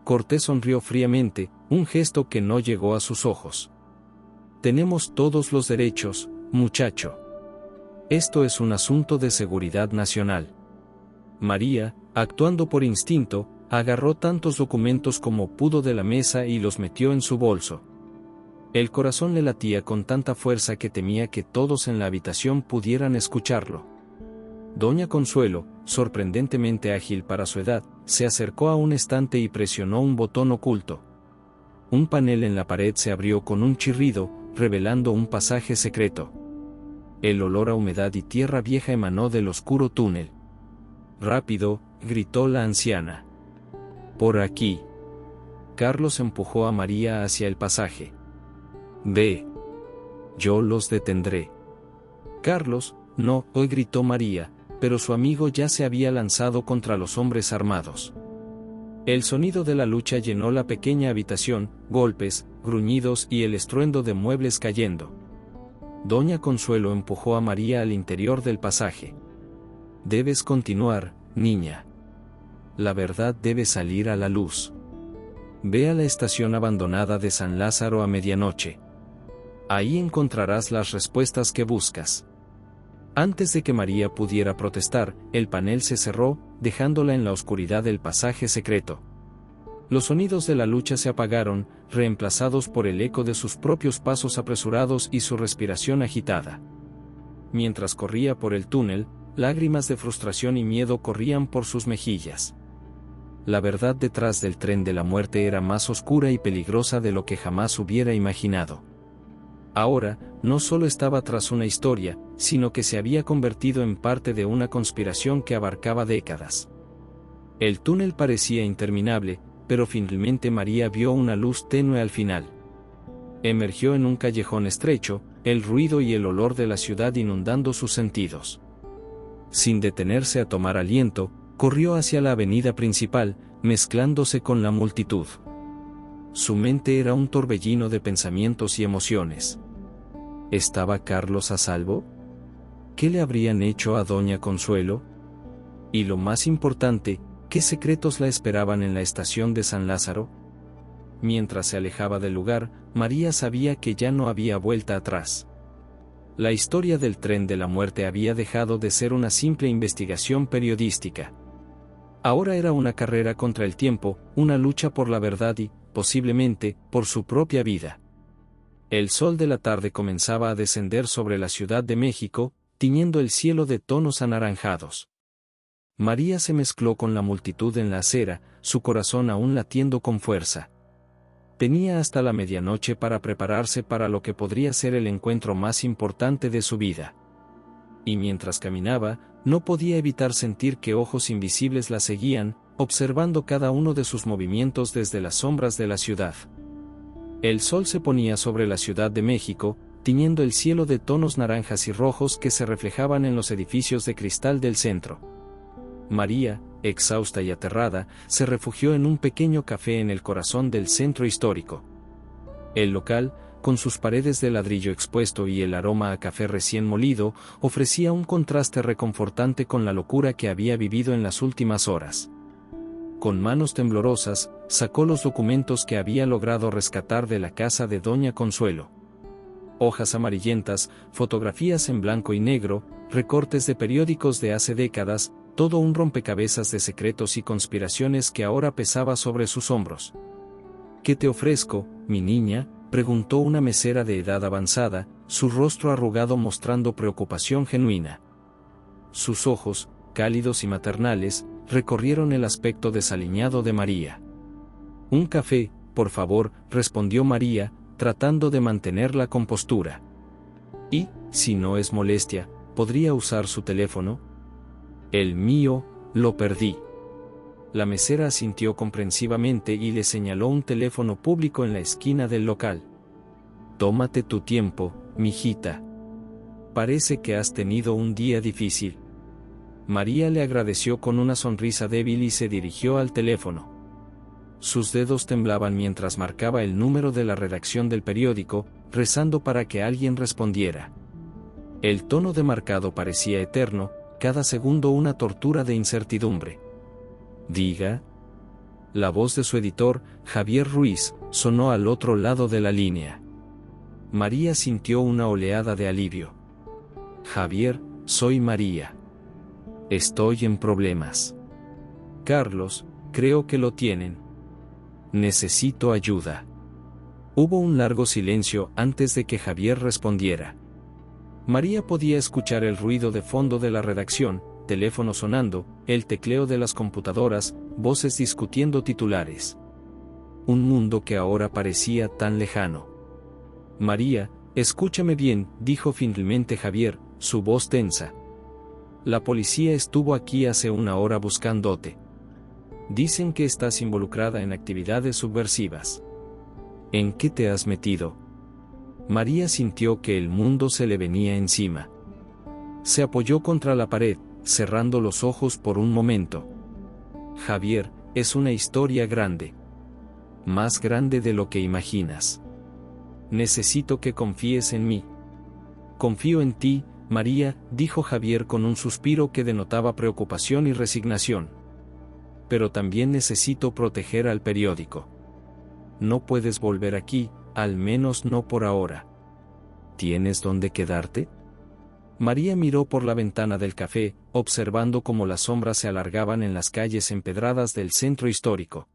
Cortés sonrió fríamente, un gesto que no llegó a sus ojos. Tenemos todos los derechos, muchacho. Esto es un asunto de seguridad nacional. María, actuando por instinto, agarró tantos documentos como pudo de la mesa y los metió en su bolso. El corazón le latía con tanta fuerza que temía que todos en la habitación pudieran escucharlo. Doña Consuelo, sorprendentemente ágil para su edad, se acercó a un estante y presionó un botón oculto. Un panel en la pared se abrió con un chirrido, revelando un pasaje secreto. El olor a humedad y tierra vieja emanó del oscuro túnel. Rápido, gritó la anciana. Por aquí. Carlos empujó a María hacia el pasaje. Ve. Yo los detendré. Carlos, no, hoy gritó María, pero su amigo ya se había lanzado contra los hombres armados. El sonido de la lucha llenó la pequeña habitación, golpes, gruñidos y el estruendo de muebles cayendo. Doña Consuelo empujó a María al interior del pasaje. Debes continuar, niña. La verdad debe salir a la luz. Ve a la estación abandonada de San Lázaro a medianoche. Ahí encontrarás las respuestas que buscas. Antes de que María pudiera protestar, el panel se cerró, dejándola en la oscuridad del pasaje secreto. Los sonidos de la lucha se apagaron, reemplazados por el eco de sus propios pasos apresurados y su respiración agitada. Mientras corría por el túnel, Lágrimas de frustración y miedo corrían por sus mejillas. La verdad detrás del tren de la muerte era más oscura y peligrosa de lo que jamás hubiera imaginado. Ahora, no solo estaba tras una historia, sino que se había convertido en parte de una conspiración que abarcaba décadas. El túnel parecía interminable, pero finalmente María vio una luz tenue al final. Emergió en un callejón estrecho, el ruido y el olor de la ciudad inundando sus sentidos. Sin detenerse a tomar aliento, corrió hacia la avenida principal, mezclándose con la multitud. Su mente era un torbellino de pensamientos y emociones. ¿Estaba Carlos a salvo? ¿Qué le habrían hecho a doña Consuelo? Y lo más importante, ¿qué secretos la esperaban en la estación de San Lázaro? Mientras se alejaba del lugar, María sabía que ya no había vuelta atrás. La historia del tren de la muerte había dejado de ser una simple investigación periodística. Ahora era una carrera contra el tiempo, una lucha por la verdad y, posiblemente, por su propia vida. El sol de la tarde comenzaba a descender sobre la Ciudad de México, tiñendo el cielo de tonos anaranjados. María se mezcló con la multitud en la acera, su corazón aún latiendo con fuerza. Tenía hasta la medianoche para prepararse para lo que podría ser el encuentro más importante de su vida. Y mientras caminaba, no podía evitar sentir que ojos invisibles la seguían, observando cada uno de sus movimientos desde las sombras de la ciudad. El sol se ponía sobre la Ciudad de México, tiñendo el cielo de tonos naranjas y rojos que se reflejaban en los edificios de cristal del centro. María, exhausta y aterrada, se refugió en un pequeño café en el corazón del centro histórico. El local, con sus paredes de ladrillo expuesto y el aroma a café recién molido, ofrecía un contraste reconfortante con la locura que había vivido en las últimas horas. Con manos temblorosas, sacó los documentos que había logrado rescatar de la casa de doña Consuelo. Hojas amarillentas, fotografías en blanco y negro, recortes de periódicos de hace décadas, todo un rompecabezas de secretos y conspiraciones que ahora pesaba sobre sus hombros. ¿Qué te ofrezco, mi niña?, preguntó una mesera de edad avanzada, su rostro arrugado mostrando preocupación genuina. Sus ojos, cálidos y maternales, recorrieron el aspecto desaliñado de María. Un café, por favor, respondió María, tratando de mantener la compostura. Y, si no es molestia, ¿podría usar su teléfono? El mío, lo perdí. La mesera asintió comprensivamente y le señaló un teléfono público en la esquina del local. Tómate tu tiempo, mijita. Parece que has tenido un día difícil. María le agradeció con una sonrisa débil y se dirigió al teléfono. Sus dedos temblaban mientras marcaba el número de la redacción del periódico, rezando para que alguien respondiera. El tono demarcado parecía eterno, cada segundo una tortura de incertidumbre. Diga. La voz de su editor, Javier Ruiz, sonó al otro lado de la línea. María sintió una oleada de alivio. Javier, soy María. Estoy en problemas. Carlos, creo que lo tienen. Necesito ayuda. Hubo un largo silencio antes de que Javier respondiera. María podía escuchar el ruido de fondo de la redacción, teléfono sonando, el tecleo de las computadoras, voces discutiendo titulares. Un mundo que ahora parecía tan lejano. María, escúchame bien, dijo finalmente Javier, su voz tensa. La policía estuvo aquí hace una hora buscándote. Dicen que estás involucrada en actividades subversivas. ¿En qué te has metido? María sintió que el mundo se le venía encima. Se apoyó contra la pared, cerrando los ojos por un momento. Javier, es una historia grande. Más grande de lo que imaginas. Necesito que confíes en mí. Confío en ti, María, dijo Javier con un suspiro que denotaba preocupación y resignación. Pero también necesito proteger al periódico. No puedes volver aquí, al menos no por ahora. ¿Tienes dónde quedarte? María miró por la ventana del café, observando cómo las sombras se alargaban en las calles empedradas del centro histórico.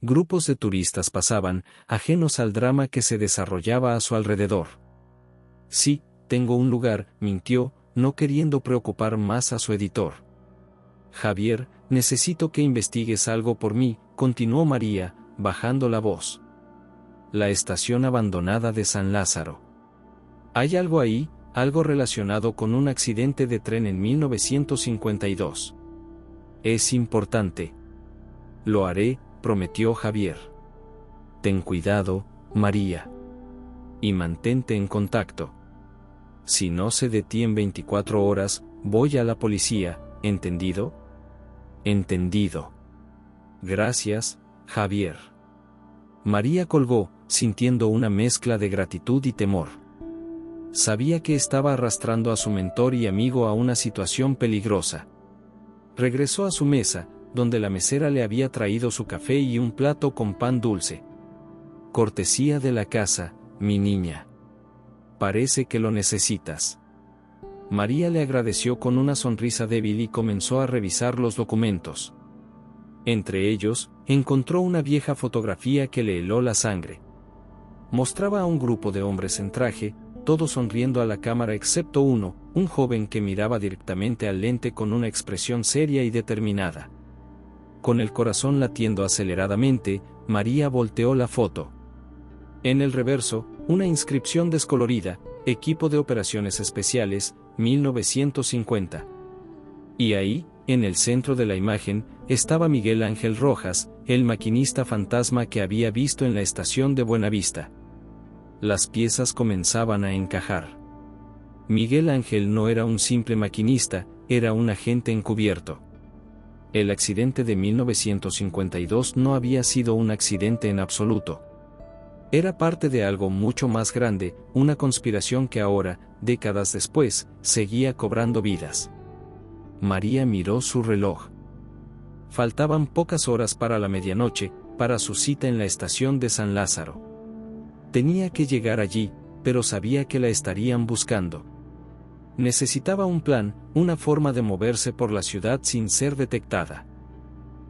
Grupos de turistas pasaban, ajenos al drama que se desarrollaba a su alrededor. Sí, tengo un lugar, mintió, no queriendo preocupar más a su editor. Javier, necesito que investigues algo por mí, continuó María, bajando la voz. La estación abandonada de San Lázaro. ¿Hay algo ahí, algo relacionado con un accidente de tren en 1952? Es importante. Lo haré, prometió Javier. Ten cuidado, María. Y mantente en contacto. Si no sé de ti en 24 horas, voy a la policía, ¿entendido? Entendido. Gracias, Javier. María colgó, sintiendo una mezcla de gratitud y temor. Sabía que estaba arrastrando a su mentor y amigo a una situación peligrosa. Regresó a su mesa, donde la mesera le había traído su café y un plato con pan dulce. Cortesía de la casa, mi niña. Parece que lo necesitas. María le agradeció con una sonrisa débil y comenzó a revisar los documentos. Entre ellos, encontró una vieja fotografía que le heló la sangre. Mostraba a un grupo de hombres en traje, todos sonriendo a la cámara excepto uno, un joven que miraba directamente al lente con una expresión seria y determinada. Con el corazón latiendo aceleradamente, María volteó la foto. En el reverso, una inscripción descolorida, Equipo de Operaciones Especiales, 1950. Y ahí, en el centro de la imagen, estaba Miguel Ángel Rojas, el maquinista fantasma que había visto en la estación de Buenavista. Las piezas comenzaban a encajar. Miguel Ángel no era un simple maquinista, era un agente encubierto. El accidente de 1952 no había sido un accidente en absoluto. Era parte de algo mucho más grande, una conspiración que ahora, décadas después, seguía cobrando vidas. María miró su reloj. Faltaban pocas horas para la medianoche, para su cita en la estación de San Lázaro. Tenía que llegar allí, pero sabía que la estarían buscando. Necesitaba un plan, una forma de moverse por la ciudad sin ser detectada.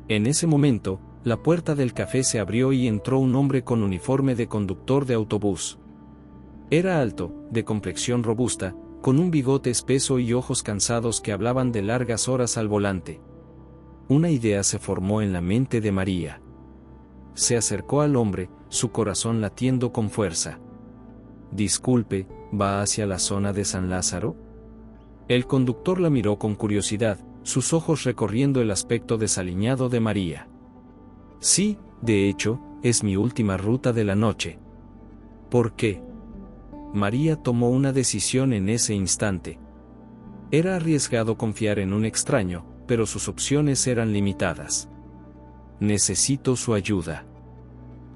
En ese momento, la puerta del café se abrió y entró un hombre con uniforme de conductor de autobús. Era alto, de complexión robusta, con un bigote espeso y ojos cansados que hablaban de largas horas al volante. Una idea se formó en la mente de María. Se acercó al hombre, su corazón latiendo con fuerza. Disculpe, ¿va hacia la zona de San Lázaro? El conductor la miró con curiosidad, sus ojos recorriendo el aspecto desaliñado de María. Sí, de hecho, es mi última ruta de la noche. ¿Por qué? María tomó una decisión en ese instante. Era arriesgado confiar en un extraño, pero sus opciones eran limitadas. Necesito su ayuda.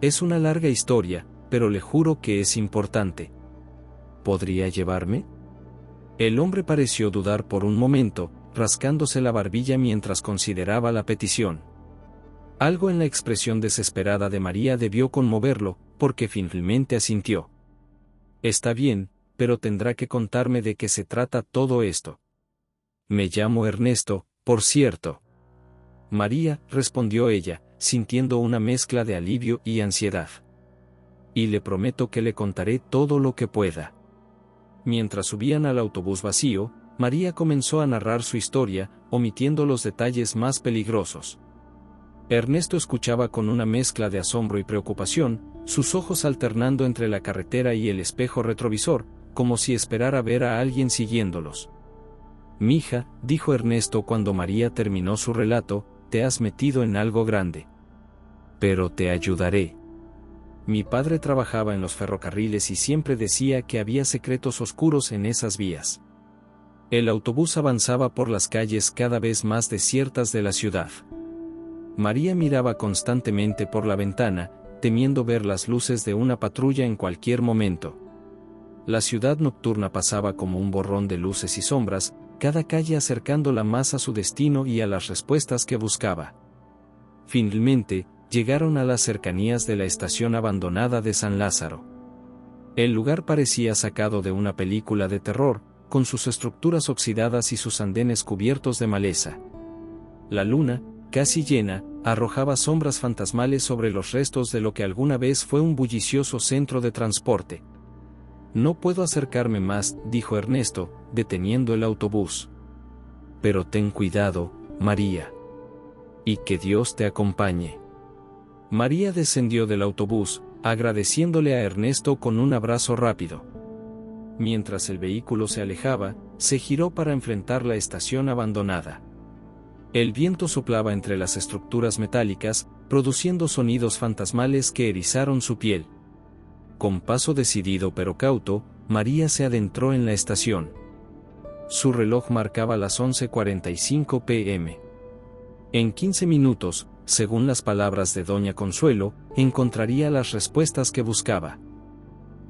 Es una larga historia, pero le juro que es importante. ¿Podría llevarme? El hombre pareció dudar por un momento, rascándose la barbilla mientras consideraba la petición. Algo en la expresión desesperada de María debió conmoverlo, porque finalmente asintió. Está bien, pero tendrá que contarme de qué se trata todo esto. Me llamo Ernesto, por cierto. María, respondió ella, sintiendo una mezcla de alivio y ansiedad. Y le prometo que le contaré todo lo que pueda. Mientras subían al autobús vacío, María comenzó a narrar su historia, omitiendo los detalles más peligrosos. Ernesto escuchaba con una mezcla de asombro y preocupación, sus ojos alternando entre la carretera y el espejo retrovisor, como si esperara ver a alguien siguiéndolos. Mija, dijo Ernesto cuando María terminó su relato, te has metido en algo grande. Pero te ayudaré. Mi padre trabajaba en los ferrocarriles y siempre decía que había secretos oscuros en esas vías. El autobús avanzaba por las calles cada vez más desiertas de la ciudad. María miraba constantemente por la ventana, temiendo ver las luces de una patrulla en cualquier momento. La ciudad nocturna pasaba como un borrón de luces y sombras, cada calle acercándola más a su destino y a las respuestas que buscaba. Finalmente, llegaron a las cercanías de la estación abandonada de San Lázaro. El lugar parecía sacado de una película de terror, con sus estructuras oxidadas y sus andenes cubiertos de maleza. La luna, casi llena, arrojaba sombras fantasmales sobre los restos de lo que alguna vez fue un bullicioso centro de transporte. No puedo acercarme más, dijo Ernesto, deteniendo el autobús. Pero ten cuidado, María. Y que Dios te acompañe. María descendió del autobús, agradeciéndole a Ernesto con un abrazo rápido. Mientras el vehículo se alejaba, se giró para enfrentar la estación abandonada. El viento soplaba entre las estructuras metálicas, produciendo sonidos fantasmales que erizaron su piel. Con paso decidido pero cauto, María se adentró en la estación. Su reloj marcaba las 11:45 p.m. En 15 minutos, según las palabras de Doña Consuelo, encontraría las respuestas que buscaba.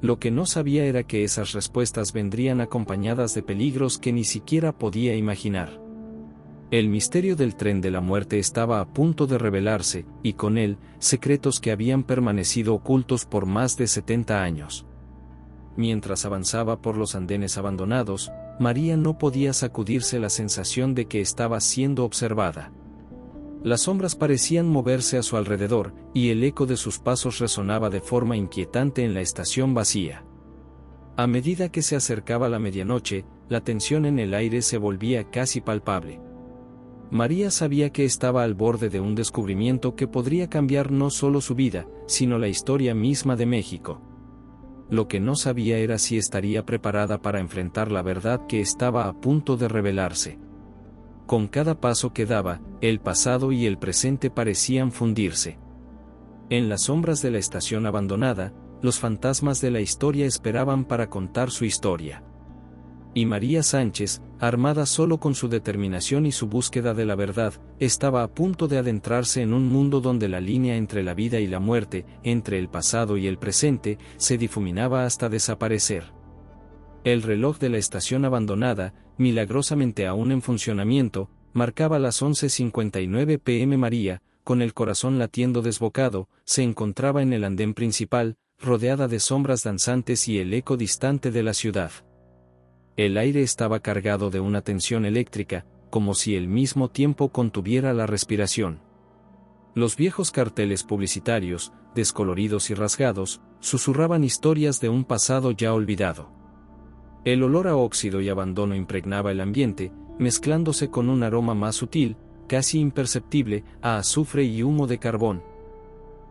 Lo que no sabía era que esas respuestas vendrían acompañadas de peligros que ni siquiera podía imaginar. El misterio del tren de la muerte estaba a punto de revelarse, y con él, secretos que habían permanecido ocultos por más de 70 años. Mientras avanzaba por los andenes abandonados, María no podía sacudirse la sensación de que estaba siendo observada. Las sombras parecían moverse a su alrededor, y el eco de sus pasos resonaba de forma inquietante en la estación vacía. A medida que se acercaba la medianoche, la tensión en el aire se volvía casi palpable. María sabía que estaba al borde de un descubrimiento que podría cambiar no solo su vida, sino la historia misma de México. Lo que no sabía era si estaría preparada para enfrentar la verdad que estaba a punto de revelarse. Con cada paso que daba, el pasado y el presente parecían fundirse. En las sombras de la estación abandonada, los fantasmas de la historia esperaban para contar su historia. Y María Sánchez, armada solo con su determinación y su búsqueda de la verdad, estaba a punto de adentrarse en un mundo donde la línea entre la vida y la muerte, entre el pasado y el presente, se difuminaba hasta desaparecer. El reloj de la estación abandonada, milagrosamente aún en funcionamiento, marcaba las 11:59 p.m. María, con el corazón latiendo desbocado, se encontraba en el andén principal, rodeada de sombras danzantes y el eco distante de la ciudad. El aire estaba cargado de una tensión eléctrica, como si el mismo tiempo contuviera la respiración. Los viejos carteles publicitarios, descoloridos y rasgados, susurraban historias de un pasado ya olvidado. El olor a óxido y abandono impregnaba el ambiente, mezclándose con un aroma más sutil, casi imperceptible, a azufre y humo de carbón.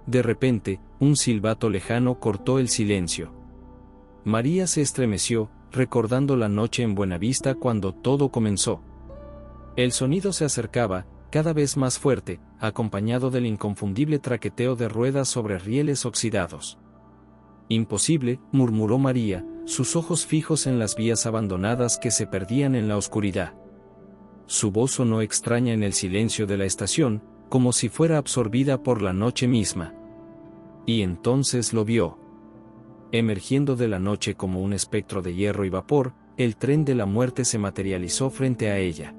De repente, un silbato lejano cortó el silencio. María se estremeció, recordando la noche en Buenavista cuando todo comenzó. El sonido se acercaba, cada vez más fuerte, acompañado del inconfundible traqueteo de ruedas sobre rieles oxidados. Imposible, murmuró María, sus ojos fijos en las vías abandonadas que se perdían en la oscuridad. Su voz sonó extraña en el silencio de la estación, como si fuera absorbida por la noche misma. Y entonces lo vio. Emergiendo de la noche como un espectro de hierro y vapor, el tren de la muerte se materializó frente a ella.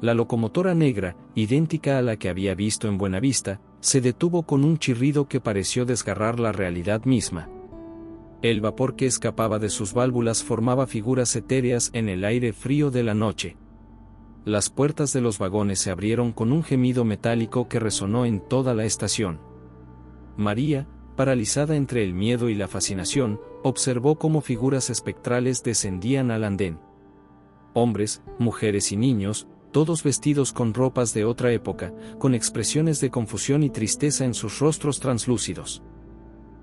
La locomotora negra, idéntica a la que había visto en Buenavista, se detuvo con un chirrido que pareció desgarrar la realidad misma. El vapor que escapaba de sus válvulas formaba figuras etéreas en el aire frío de la noche. Las puertas de los vagones se abrieron con un gemido metálico que resonó en toda la estación. María, paralizada entre el miedo y la fascinación, observó cómo figuras espectrales descendían al andén. Hombres, mujeres y niños, todos vestidos con ropas de otra época, con expresiones de confusión y tristeza en sus rostros translúcidos.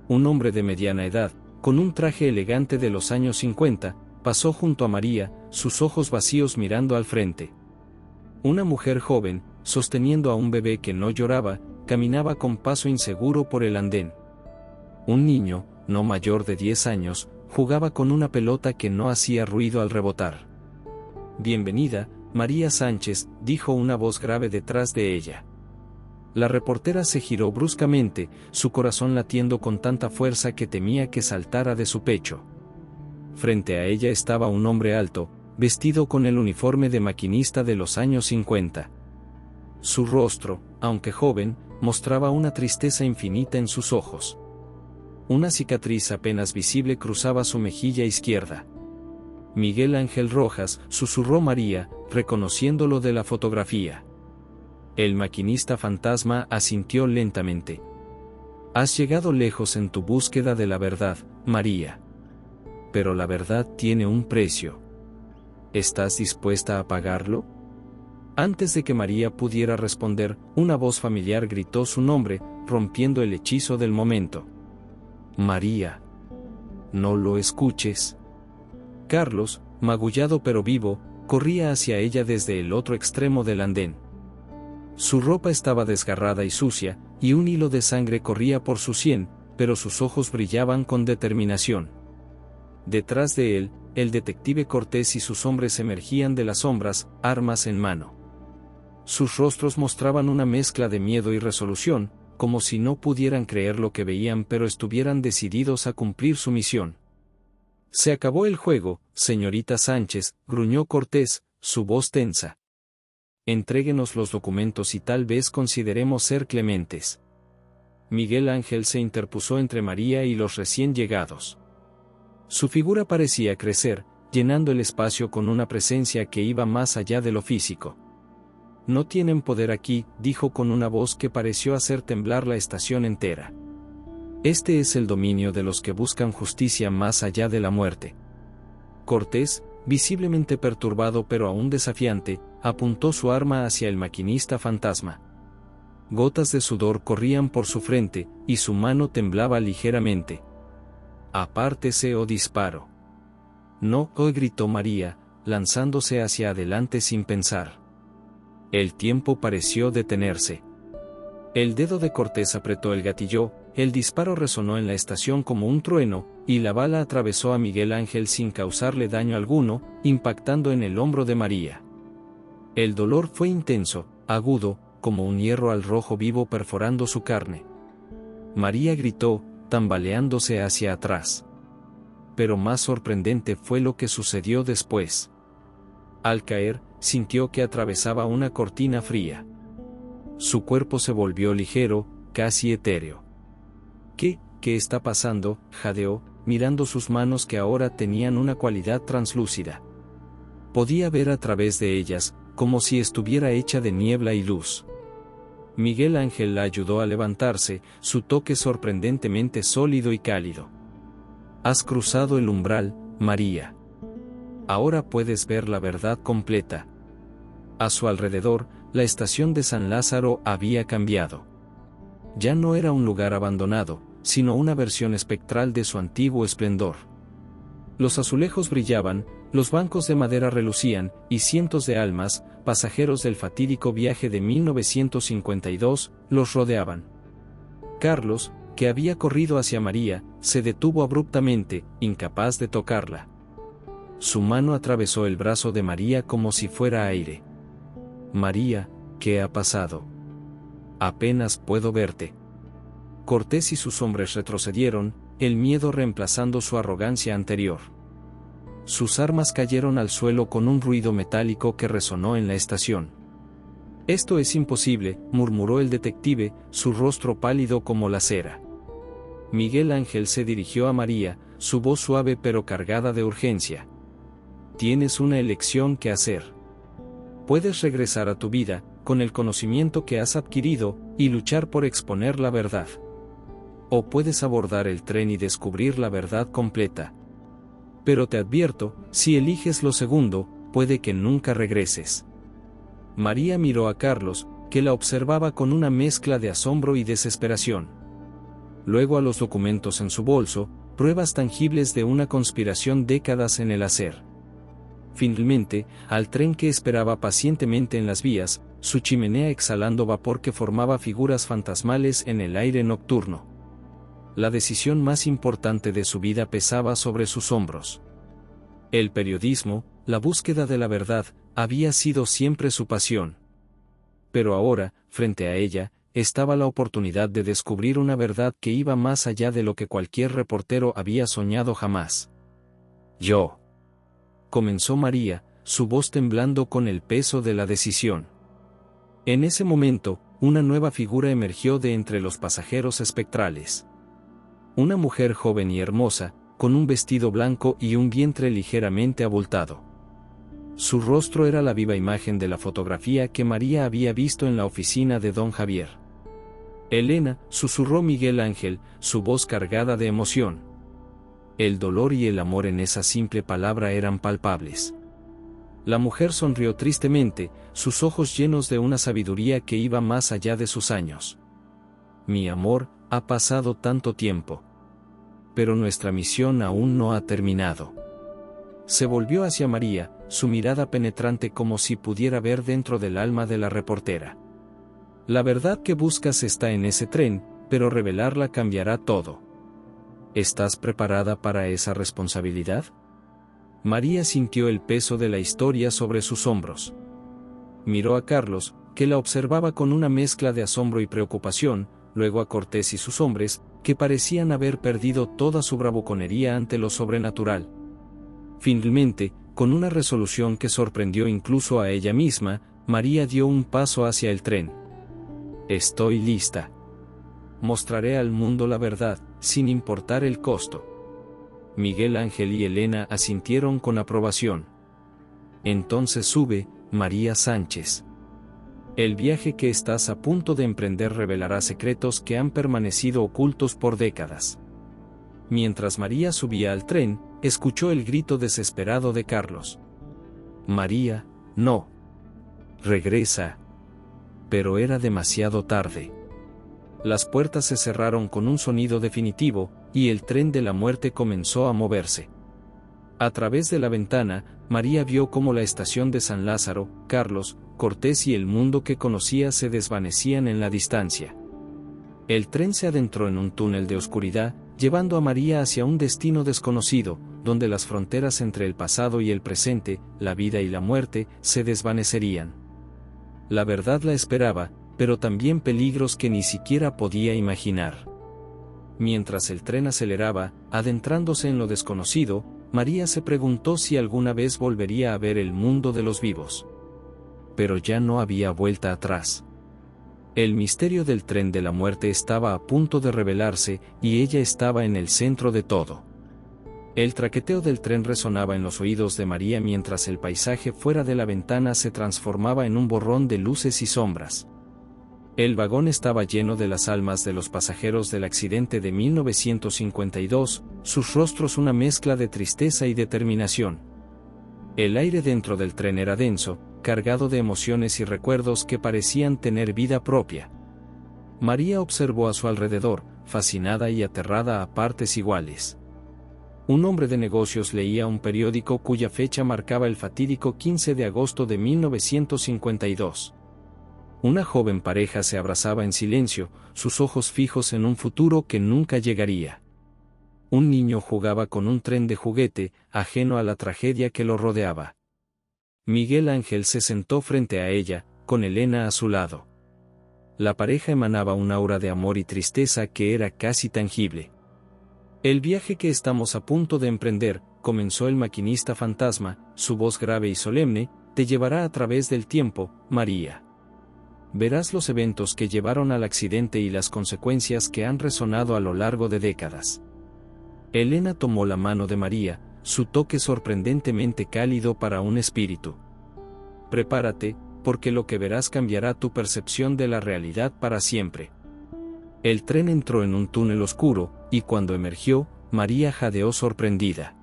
Un hombre de mediana edad, con un traje elegante de los años 50, pasó junto a María, sus ojos vacíos mirando al frente. Una mujer joven, sosteniendo a un bebé que no lloraba, caminaba con paso inseguro por el andén. Un niño, no mayor de 10 años, jugaba con una pelota que no hacía ruido al rebotar. «Bienvenida, María Sánchez», dijo una voz grave detrás de ella. La reportera se giró bruscamente, su corazón latiendo con tanta fuerza que temía que saltara de su pecho. Frente a ella estaba un hombre alto, vestido con el uniforme de maquinista de los años 50. Su rostro, aunque joven, mostraba una tristeza infinita en sus ojos. Una cicatriz apenas visible cruzaba su mejilla izquierda. «Miguel Ángel Rojas», susurró María, reconociéndolo de la fotografía. El maquinista fantasma asintió lentamente. «Has llegado lejos en tu búsqueda de la verdad, María. pero la verdad tiene un precio. ¿Estás dispuesta a pagarlo? Antes de que María pudiera responder, una voz familiar gritó su nombre, rompiendo el hechizo del momento. María. No lo escuches. Carlos, magullado pero vivo, corría hacia ella desde el otro extremo del andén. Su ropa estaba desgarrada y sucia, y un hilo de sangre corría por su sien, pero sus ojos brillaban con determinación. Detrás de él, el detective Cortés y sus hombres emergían de las sombras, armas en mano. Sus rostros mostraban una mezcla de miedo y resolución, como si no pudieran creer lo que veían pero estuvieran decididos a cumplir su misión. Se acabó el juego, señorita Sánchez, gruñó Cortés, su voz tensa. Entréguenos los documentos y tal vez consideremos ser clementes. Miguel Ángel se interpuso entre María y los recién llegados. Su figura parecía crecer, llenando el espacio con una presencia que iba más allá de lo físico. No tienen poder aquí, dijo con una voz que pareció hacer temblar la estación entera. Este es el dominio de los que buscan justicia más allá de la muerte. Cortés, visiblemente perturbado pero aún desafiante, apuntó su arma hacia el maquinista fantasma. Gotas de sudor corrían por su frente, y su mano temblaba ligeramente. «Apártese o disparo». «No», gritó María, lanzándose hacia adelante sin pensar. El tiempo pareció detenerse. El dedo de Cortés apretó el gatillo, el disparo resonó en la estación como un trueno, y la bala atravesó a Miguel Ángel sin causarle daño alguno, impactando en el hombro de María. El dolor fue intenso, agudo, como un hierro al rojo vivo perforando su carne. María gritó, tambaleándose hacia atrás. Pero más sorprendente fue lo que sucedió después. Al caer, sintió que atravesaba una cortina fría. Su cuerpo se volvió ligero, casi etéreo. ¿Qué está pasando?, jadeó, mirando sus manos que ahora tenían una cualidad translúcida. Podía ver a través de ellas, como si estuviera hecha de niebla y luz. Miguel Ángel la ayudó a levantarse, su toque sorprendentemente sólido y cálido. «Has cruzado el umbral, María. Ahora puedes ver la verdad completa». A su alrededor, la estación de San Lázaro había cambiado. Ya no era un lugar abandonado, sino una versión espectral de su antiguo esplendor. Los azulejos brillaban, los bancos de madera relucían, y cientos de almas, pasajeros del fatídico viaje de 1952, los rodeaban. Carlos, que había corrido hacia María, se detuvo abruptamente, incapaz de tocarla. Su mano atravesó el brazo de María como si fuera aire. «María, ¿qué ha pasado? Apenas puedo verte». Cortés y sus hombres retrocedieron, el miedo reemplazando su arrogancia anterior. Sus armas cayeron al suelo con un ruido metálico que resonó en la estación. «Esto es imposible», murmuró el detective, su rostro pálido como la cera. Miguel Ángel se dirigió a María, su voz suave pero cargada de urgencia. «Tienes una elección que hacer. Puedes regresar a tu vida, con el conocimiento que has adquirido, y luchar por exponer la verdad. O puedes abordar el tren y descubrir la verdad completa. Pero te advierto, si eliges lo segundo, puede que nunca regreses». María miró a Carlos, que la observaba con una mezcla de asombro y desesperación. Luego a los documentos en su bolso, pruebas tangibles de una conspiración décadas en el hacer. Finalmente, al tren que esperaba pacientemente en las vías, su chimenea exhalando vapor que formaba figuras fantasmales en el aire nocturno. La decisión más importante de su vida pesaba sobre sus hombros. El periodismo, la búsqueda de la verdad, había sido siempre su pasión. Pero ahora, frente a ella, estaba la oportunidad de descubrir una verdad que iba más allá de lo que cualquier reportero había soñado jamás. «Yo», comenzó María, su voz temblando con el peso de la decisión. En ese momento, una nueva figura emergió de entre los pasajeros espectrales. Una mujer joven y hermosa, con un vestido blanco y un vientre ligeramente abultado. Su rostro era la viva imagen de la fotografía que María había visto en la oficina de don Javier. «Elena», susurró Miguel Ángel, su voz cargada de emoción. El dolor y el amor en esa simple palabra eran palpables. La mujer sonrió tristemente, sus ojos llenos de una sabiduría que iba más allá de sus años. Mi amor, ha pasado tanto tiempo. Pero nuestra misión aún no ha terminado. Se volvió hacia María, su mirada penetrante como si pudiera ver dentro del alma de la reportera. La verdad que buscas está en ese tren, pero revelarla cambiará todo. ¿Estás preparada para esa responsabilidad? María sintió el peso de la historia sobre sus hombros. Miró a Carlos, que la observaba con una mezcla de asombro y preocupación, luego a Cortés y sus hombres, que parecían haber perdido toda su bravuconería ante lo sobrenatural. Finalmente, con una resolución que sorprendió incluso a ella misma, María dio un paso hacia el tren. Estoy lista. Mostraré al mundo la verdad, sin importar el costo. Miguel Ángel y Elena asintieron con aprobación. Entonces sube, María Sánchez. El viaje que estás a punto de emprender revelará secretos que han permanecido ocultos por décadas. Mientras María subía al tren, escuchó el grito desesperado de Carlos. María, no. Regresa. Pero era demasiado tarde. Las puertas se cerraron con un sonido definitivo, y el tren de la muerte comenzó a moverse. A través de la ventana, María vio cómo la estación de San Lázaro, Carlos, Cortés y el mundo que conocía se desvanecían en la distancia. El tren se adentró en un túnel de oscuridad, llevando a María hacia un destino desconocido, donde las fronteras entre el pasado y el presente, la vida y la muerte, se desvanecerían. La verdad la esperaba, pero también peligros que ni siquiera podía imaginar. Mientras el tren aceleraba, adentrándose en lo desconocido, María se preguntó si alguna vez volvería a ver el mundo de los vivos. Pero ya no había vuelta atrás. El misterio del tren de la muerte estaba a punto de revelarse, y ella estaba en el centro de todo. El traqueteo del tren resonaba en los oídos de María mientras el paisaje fuera de la ventana se transformaba en un borrón de luces y sombras. El vagón estaba lleno de las almas de los pasajeros del accidente de 1952, sus rostros una mezcla de tristeza y determinación. El aire dentro del tren era denso, cargado de emociones y recuerdos que parecían tener vida propia. María observó a su alrededor, fascinada y aterrada a partes iguales. Un hombre de negocios leía un periódico cuya fecha marcaba el fatídico 15 de agosto de 1952. Una joven pareja se abrazaba en silencio, sus ojos fijos en un futuro que nunca llegaría. Un niño jugaba con un tren de juguete, ajeno a la tragedia que lo rodeaba. Miguel Ángel se sentó frente a ella, con Elena a su lado. La pareja emanaba un aura de amor y tristeza que era casi tangible. El viaje que estamos a punto de emprender, comenzó el maquinista fantasma, su voz grave y solemne, te llevará a través del tiempo, María. Verás los eventos que llevaron al accidente y las consecuencias que han resonado a lo largo de décadas. Elena tomó la mano de María, su toque sorprendentemente cálido para un espíritu. Prepárate, porque lo que verás cambiará tu percepción de la realidad para siempre. El tren entró en un túnel oscuro, y cuando emergió, María jadeó sorprendida.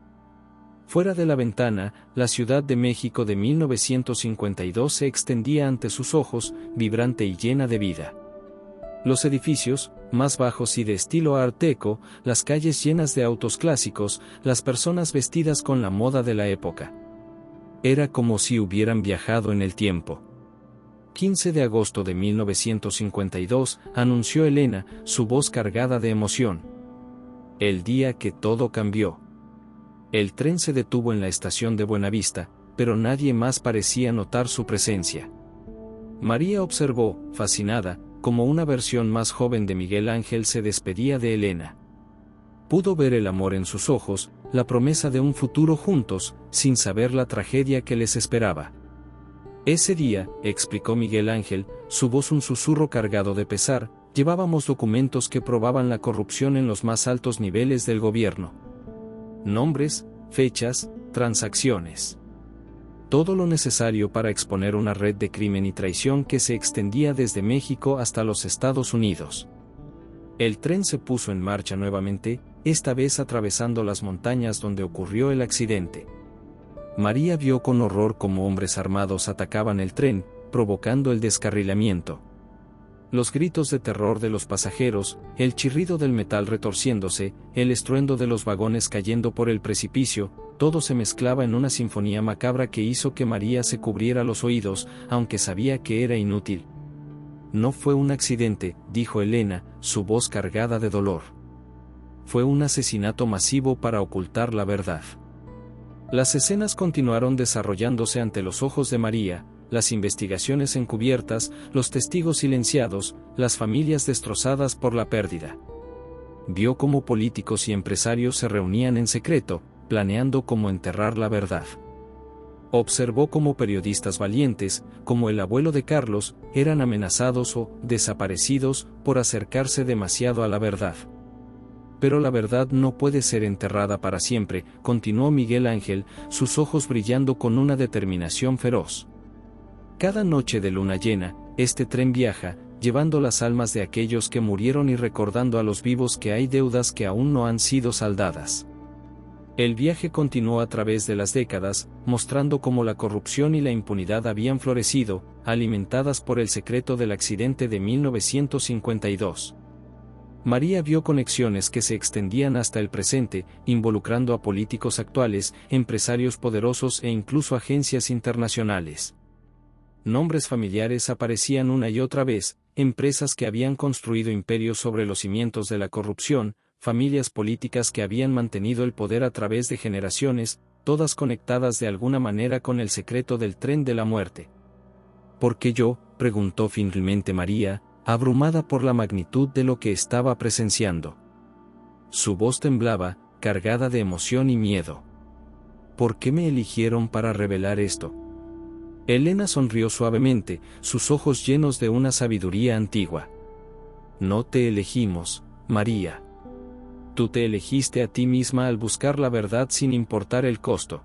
Fuera de la ventana, la Ciudad de México de 1952 se extendía ante sus ojos, vibrante y llena de vida. Los edificios, más bajos y de estilo art deco, las calles llenas de autos clásicos, las personas vestidas con la moda de la época. Era como si hubieran viajado en el tiempo. 15 de agosto de 1952, anunció Elena, su voz cargada de emoción. El día que todo cambió. El tren se detuvo en la estación de Buenavista, pero nadie más parecía notar su presencia. María observó, fascinada, como una versión más joven de Miguel Ángel se despedía de Elena. Pudo ver el amor en sus ojos, la promesa de un futuro juntos, sin saber la tragedia que les esperaba. Ese día, explicó Miguel Ángel, su voz un susurro cargado de pesar, llevábamos documentos que probaban la corrupción en los más altos niveles del gobierno. Nombres, fechas, transacciones. Todo lo necesario para exponer una red de crimen y traición que se extendía desde México hasta los Estados Unidos. El tren se puso en marcha nuevamente, esta vez atravesando las montañas donde ocurrió el accidente. María vio con horror cómo hombres armados atacaban el tren, provocando el descarrilamiento. Los gritos de terror de los pasajeros, el chirrido del metal retorciéndose, el estruendo de los vagones cayendo por el precipicio, todo se mezclaba en una sinfonía macabra que hizo que María se cubriera los oídos, aunque sabía que era inútil. No fue un accidente, dijo Elena, su voz cargada de dolor. Fue un asesinato masivo para ocultar la verdad. Las escenas continuaron desarrollándose ante los ojos de María, las investigaciones encubiertas, los testigos silenciados, las familias destrozadas por la pérdida. Vio cómo políticos y empresarios se reunían en secreto, planeando cómo enterrar la verdad. Observó cómo periodistas valientes, como el abuelo de Carlos, eran amenazados o desaparecidos por acercarse demasiado a la verdad. Pero la verdad no puede ser enterrada para siempre, continuó Miguel Ángel, sus ojos brillando con una determinación feroz. Cada noche de luna llena, este tren viaja, llevando las almas de aquellos que murieron y recordando a los vivos que hay deudas que aún no han sido saldadas. El viaje continuó a través de las décadas, mostrando cómo la corrupción y la impunidad habían florecido, alimentadas por el secreto del accidente de 1952. María vio conexiones que se extendían hasta el presente, involucrando a políticos actuales, empresarios poderosos e incluso agencias internacionales. Nombres familiares aparecían una y otra vez, empresas que habían construido imperios sobre los cimientos de la corrupción, familias políticas que habían mantenido el poder a través de generaciones, todas conectadas de alguna manera con el secreto del tren de la muerte. ¿Por qué yo?, preguntó finalmente María, abrumada por la magnitud de lo que estaba presenciando. Su voz temblaba, cargada de emoción y miedo. ¿Por qué me eligieron para revelar esto? Elena sonrió suavemente, sus ojos llenos de una sabiduría antigua. No te elegimos, María. Tú te elegiste a ti misma al buscar la verdad sin importar el costo.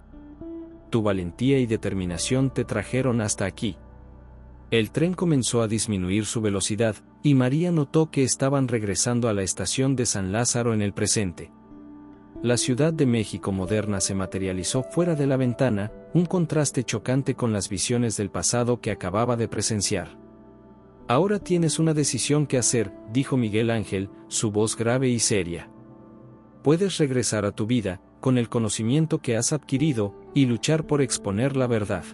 Tu valentía y determinación te trajeron hasta aquí. El tren comenzó a disminuir su velocidad, y María notó que estaban regresando a la estación de San Lázaro en el presente. La Ciudad de México moderna se materializó fuera de la ventana, un contraste chocante con las visiones del pasado que acababa de presenciar. Ahora tienes una decisión que hacer, dijo Miguel Ángel, su voz grave y seria. Puedes regresar a tu vida, con el conocimiento que has adquirido, y luchar por exponer la verdad.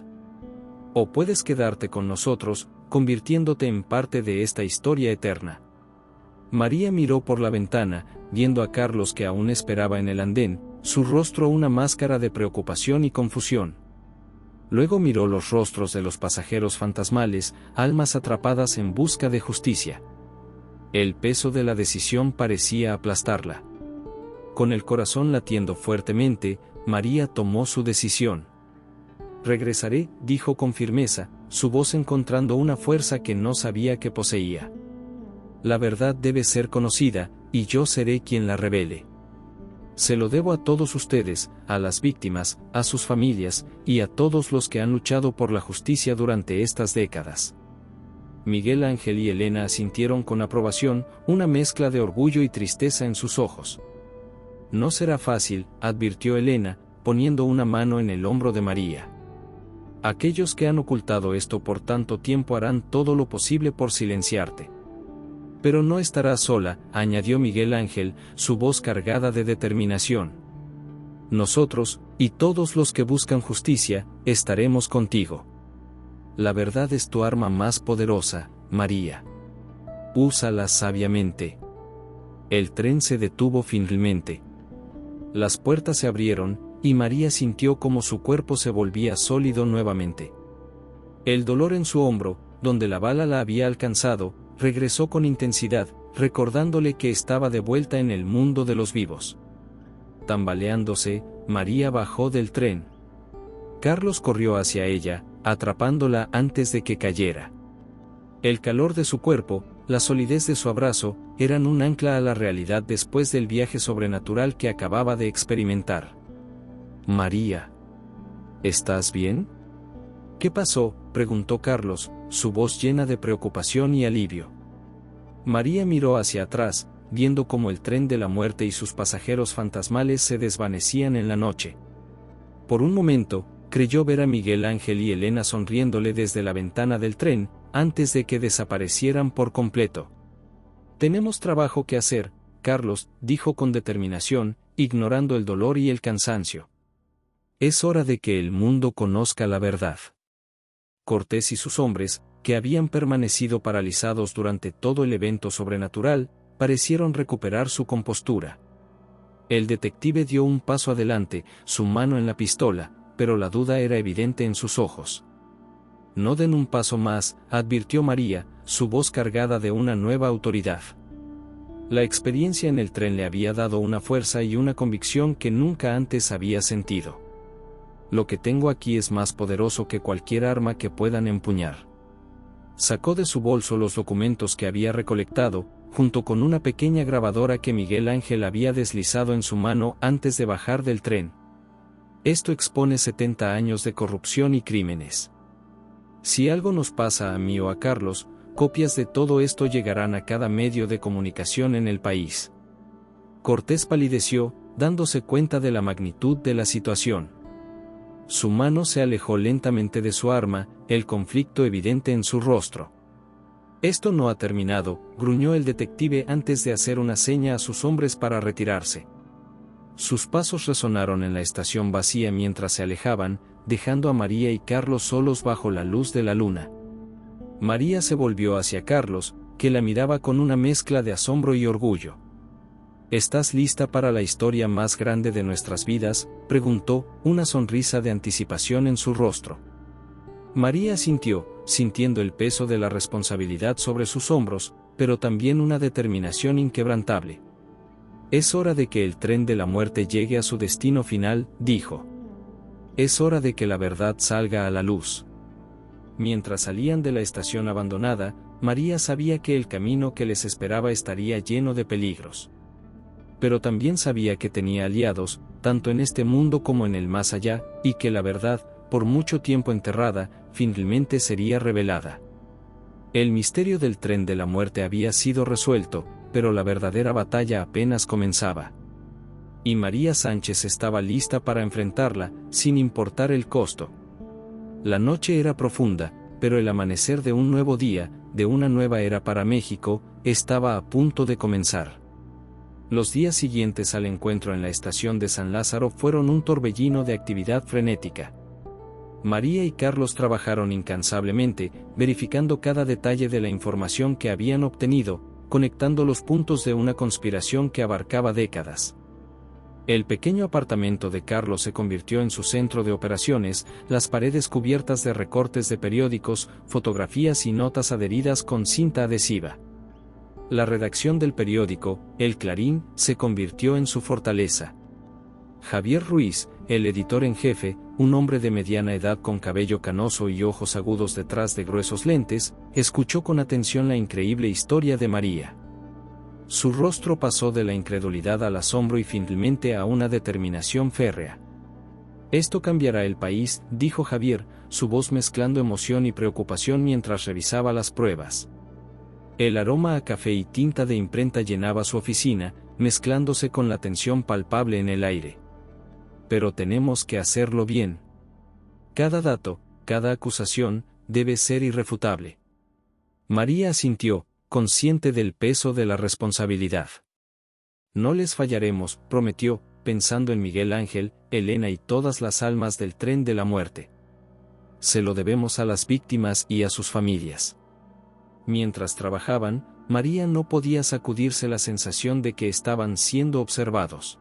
O puedes quedarte con nosotros, convirtiéndote en parte de esta historia eterna. María miró por la ventana, viendo a Carlos que aún esperaba en el andén, su rostro una máscara de preocupación y confusión. Luego miró los rostros de los pasajeros fantasmales, almas atrapadas en busca de justicia. El peso de la decisión parecía aplastarla. Con el corazón latiendo fuertemente, María tomó su decisión. Regresaré, dijo con firmeza, su voz encontrando una fuerza que no sabía que poseía. La verdad debe ser conocida, y yo seré quien la revele. Se lo debo a todos ustedes, a las víctimas, a sus familias, y a todos los que han luchado por la justicia durante estas décadas. Miguel Ángel y Elena asintieron con aprobación, una mezcla de orgullo y tristeza en sus ojos. No será fácil, advirtió Elena, poniendo una mano en el hombro de María. Aquellos que han ocultado esto por tanto tiempo harán todo lo posible por silenciarte. Pero no estarás sola, añadió Miguel Ángel, su voz cargada de determinación. Nosotros, y todos los que buscan justicia, estaremos contigo. La verdad es tu arma más poderosa, María. Úsala sabiamente. El tren se detuvo finalmente. Las puertas se abrieron, y María sintió como su cuerpo se volvía sólido nuevamente. El dolor en su hombro, donde la bala la había alcanzado, regresó con intensidad, recordándole que estaba de vuelta en el mundo de los vivos. Tambaleándose, María bajó del tren. Carlos corrió hacia ella, atrapándola antes de que cayera. El calor de su cuerpo, la solidez de su abrazo, eran un ancla a la realidad después del viaje sobrenatural que acababa de experimentar. María. ¿Estás bien? ¿Qué pasó?, preguntó Carlos, su voz llena de preocupación y alivio. María miró hacia atrás, viendo cómo el tren de la muerte y sus pasajeros fantasmales se desvanecían en la noche. Por un momento, creyó ver a Miguel Ángel y Elena sonriéndole desde la ventana del tren, antes de que desaparecieran por completo. «Tenemos trabajo que hacer», Carlos dijo con determinación, ignorando el dolor y el cansancio. «Es hora de que el mundo conozca la verdad». Cortés y sus hombres, que habían permanecido paralizados durante todo el evento sobrenatural, parecieron recuperar su compostura. El detective dio un paso adelante, su mano en la pistola, pero la duda era evidente en sus ojos. «No den un paso más», advirtió María, su voz cargada de una nueva autoridad. La experiencia en el tren le había dado una fuerza y una convicción que nunca antes había sentido. «Lo que tengo aquí es más poderoso que cualquier arma que puedan empuñar». Sacó de su bolso los documentos que había recolectado, junto con una pequeña grabadora que Miguel Ángel había deslizado en su mano antes de bajar del tren. «Esto expone 70 años de corrupción y crímenes. Si algo nos pasa a mí o a Carlos, copias de todo esto llegarán a cada medio de comunicación en el país». Cortés palideció, dándose cuenta de la magnitud de la situación. Su mano se alejó lentamente de su arma, el conflicto evidente en su rostro. «Esto no ha terminado», gruñó el detective antes de hacer una seña a sus hombres para retirarse. Sus pasos resonaron en la estación vacía mientras se alejaban, dejando a María y Carlos solos bajo la luz de la luna. María se volvió hacia Carlos, que la miraba con una mezcla de asombro y orgullo. «¿Estás lista para la historia más grande de nuestras vidas?», preguntó, una sonrisa de anticipación en su rostro. María asintió, sintiendo el peso de la responsabilidad sobre sus hombros, pero también una determinación inquebrantable. «Es hora de que el tren de la muerte llegue a su destino final», dijo. «Es hora de que la verdad salga a la luz». Mientras salían de la estación abandonada, María sabía que el camino que les esperaba estaría lleno de peligros. Pero también sabía que tenía aliados, tanto en este mundo como en el más allá, y que la verdad, por mucho tiempo enterrada, finalmente sería revelada. El misterio del tren de la muerte había sido resuelto, pero la verdadera batalla apenas comenzaba. Y María Sánchez estaba lista para enfrentarla, sin importar el costo. La noche era profunda, pero el amanecer de un nuevo día, de una nueva era para México, estaba a punto de comenzar. Los días siguientes al encuentro en la estación de San Lázaro fueron un torbellino de actividad frenética. María y Carlos trabajaron incansablemente, verificando cada detalle de la información que habían obtenido, conectando los puntos de una conspiración que abarcaba décadas. El pequeño apartamento de Carlos se convirtió en su centro de operaciones, las paredes cubiertas de recortes de periódicos, fotografías y notas adheridas con cinta adhesiva. La redacción del periódico, El Clarín, se convirtió en su fortaleza. Javier Ruiz, el editor en jefe, un hombre de mediana edad con cabello canoso y ojos agudos detrás de gruesos lentes, escuchó con atención la increíble historia de María. Su rostro pasó de la incredulidad al asombro y finalmente a una determinación férrea. «Esto cambiará el país», dijo Javier, su voz mezclando emoción y preocupación mientras revisaba las pruebas. El aroma a café y tinta de imprenta llenaba su oficina, mezclándose con la tensión palpable en el aire. «Pero tenemos que hacerlo bien. Cada dato, cada acusación, debe ser irrefutable». María asintió, consciente del peso de la responsabilidad. «No les fallaremos», prometió, pensando en Miguel Ángel, Elena y todas las almas del tren de la muerte. «Se lo debemos a las víctimas y a sus familias». Mientras trabajaban, María no podía sacudirse la sensación de que estaban siendo observados.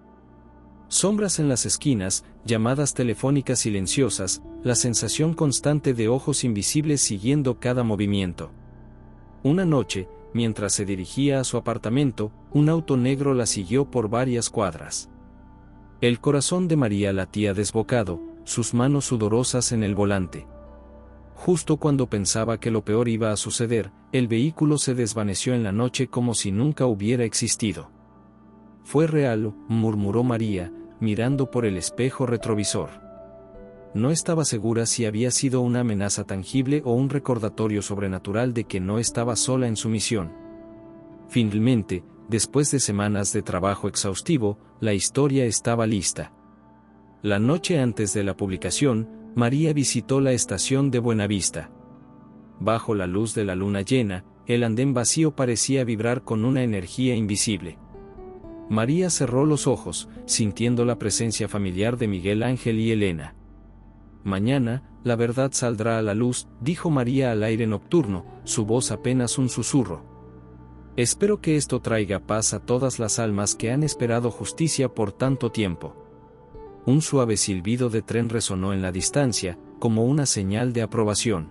Sombras en las esquinas, llamadas telefónicas silenciosas, la sensación constante de ojos invisibles siguiendo cada movimiento. Una noche, mientras se dirigía a su apartamento, un auto negro la siguió por varias cuadras. El corazón de María latía desbocado, sus manos sudorosas en el volante. Justo cuando pensaba que lo peor iba a suceder, el vehículo se desvaneció en la noche como si nunca hubiera existido. «Fue real», murmuró María, mirando por el espejo retrovisor. No estaba segura si había sido una amenaza tangible o un recordatorio sobrenatural de que no estaba sola en su misión. Finalmente, después de semanas de trabajo exhaustivo, la historia estaba lista. La noche antes de la publicación, María visitó la estación de Buenavista. Bajo la luz de la luna llena, el andén vacío parecía vibrar con una energía invisible. María cerró los ojos, sintiendo la presencia familiar de Miguel Ángel y Elena. Mañana, la verdad saldrá a la luz, dijo María al aire nocturno, su voz apenas un susurro. Espero que esto traiga paz a todas las almas que han esperado justicia por tanto tiempo. Un suave silbido de tren resonó en la distancia, como una señal de aprobación.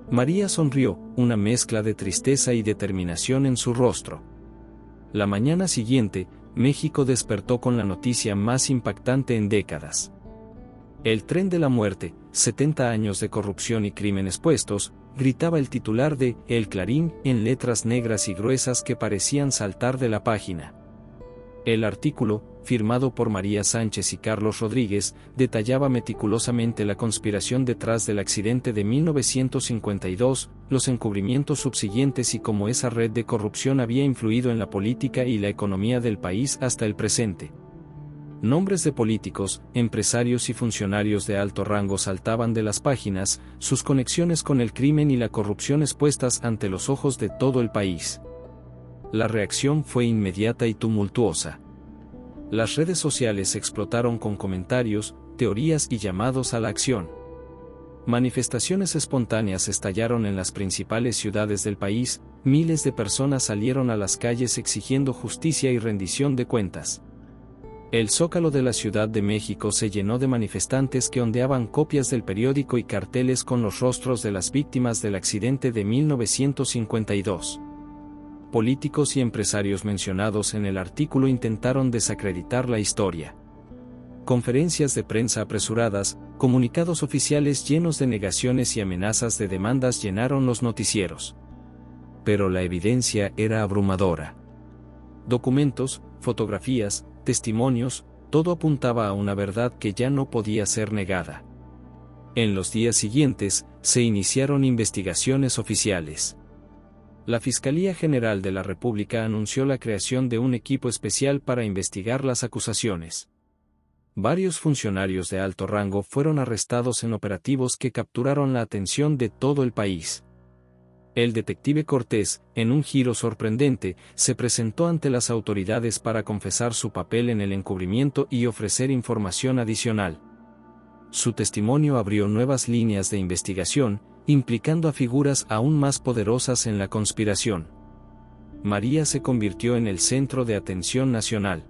María sonrió, una mezcla de tristeza y determinación en su rostro. La mañana siguiente, México despertó con la noticia más impactante en décadas. El tren de la muerte, 70 años de corrupción y crímenes puestos, gritaba el titular de El Clarín en letras negras y gruesas que parecían saltar de la página. El artículo, firmado por María Sánchez y Carlos Rodríguez, detallaba meticulosamente la conspiración detrás del accidente de 1952, los encubrimientos subsiguientes y cómo esa red de corrupción había influido en la política y la economía del país hasta el presente. Nombres de políticos, empresarios y funcionarios de alto rango saltaban de las páginas, sus conexiones con el crimen y la corrupción expuestas ante los ojos de todo el país. La reacción fue inmediata y tumultuosa. Las redes sociales explotaron con comentarios, teorías y llamados a la acción. Manifestaciones espontáneas estallaron en las principales ciudades del país, miles de personas salieron a las calles exigiendo justicia y rendición de cuentas. El zócalo de la Ciudad de México se llenó de manifestantes que ondeaban copias del periódico y carteles con los rostros de las víctimas del accidente de 1952. Políticos y empresarios mencionados en el artículo intentaron desacreditar la historia. Conferencias de prensa apresuradas, comunicados oficiales llenos de negaciones y amenazas de demandas llenaron los noticieros. Pero la evidencia era abrumadora. Documentos, fotografías, testimonios, todo apuntaba a una verdad que ya no podía ser negada. En los días siguientes, se iniciaron investigaciones oficiales. La Fiscalía General de la República anunció la creación de un equipo especial para investigar las acusaciones. Varios funcionarios de alto rango fueron arrestados en operativos que capturaron la atención de todo el país. El detective Cortés, en un giro sorprendente, se presentó ante las autoridades para confesar su papel en el encubrimiento y ofrecer información adicional. Su testimonio abrió nuevas líneas de investigación, implicando a figuras aún más poderosas en la conspiración. María se convirtió en el centro de atención nacional.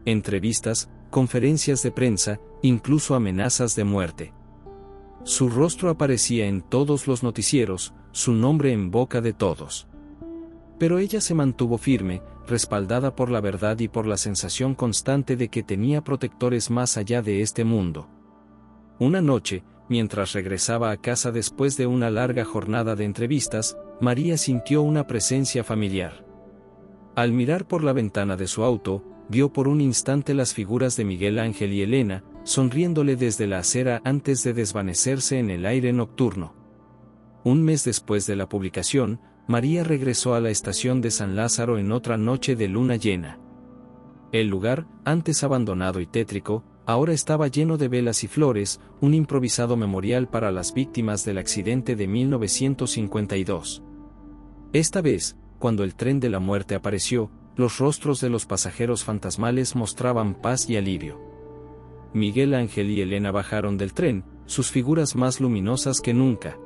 Entrevistas, conferencias de prensa, incluso amenazas de muerte. Su rostro aparecía en todos los noticieros, su nombre en boca de todos. Pero ella se mantuvo firme, respaldada por la verdad y por la sensación constante de que tenía protectores más allá de este mundo. Una noche, mientras regresaba a casa después de una larga jornada de entrevistas, María sintió una presencia familiar. Al mirar por la ventana de su auto, vio por un instante las figuras de Miguel Ángel y Elena, sonriéndole desde la acera antes de desvanecerse en el aire nocturno. Un mes después de la publicación, María regresó a la estación de San Lázaro en otra noche de luna llena. El lugar, antes abandonado y tétrico, ahora estaba lleno de velas y flores, un improvisado memorial para las víctimas del accidente de 1952. Esta vez, cuando el tren de la muerte apareció, los rostros de los pasajeros fantasmales mostraban paz y alivio. Miguel Ángel y Elena bajaron del tren, sus figuras más luminosas que nunca.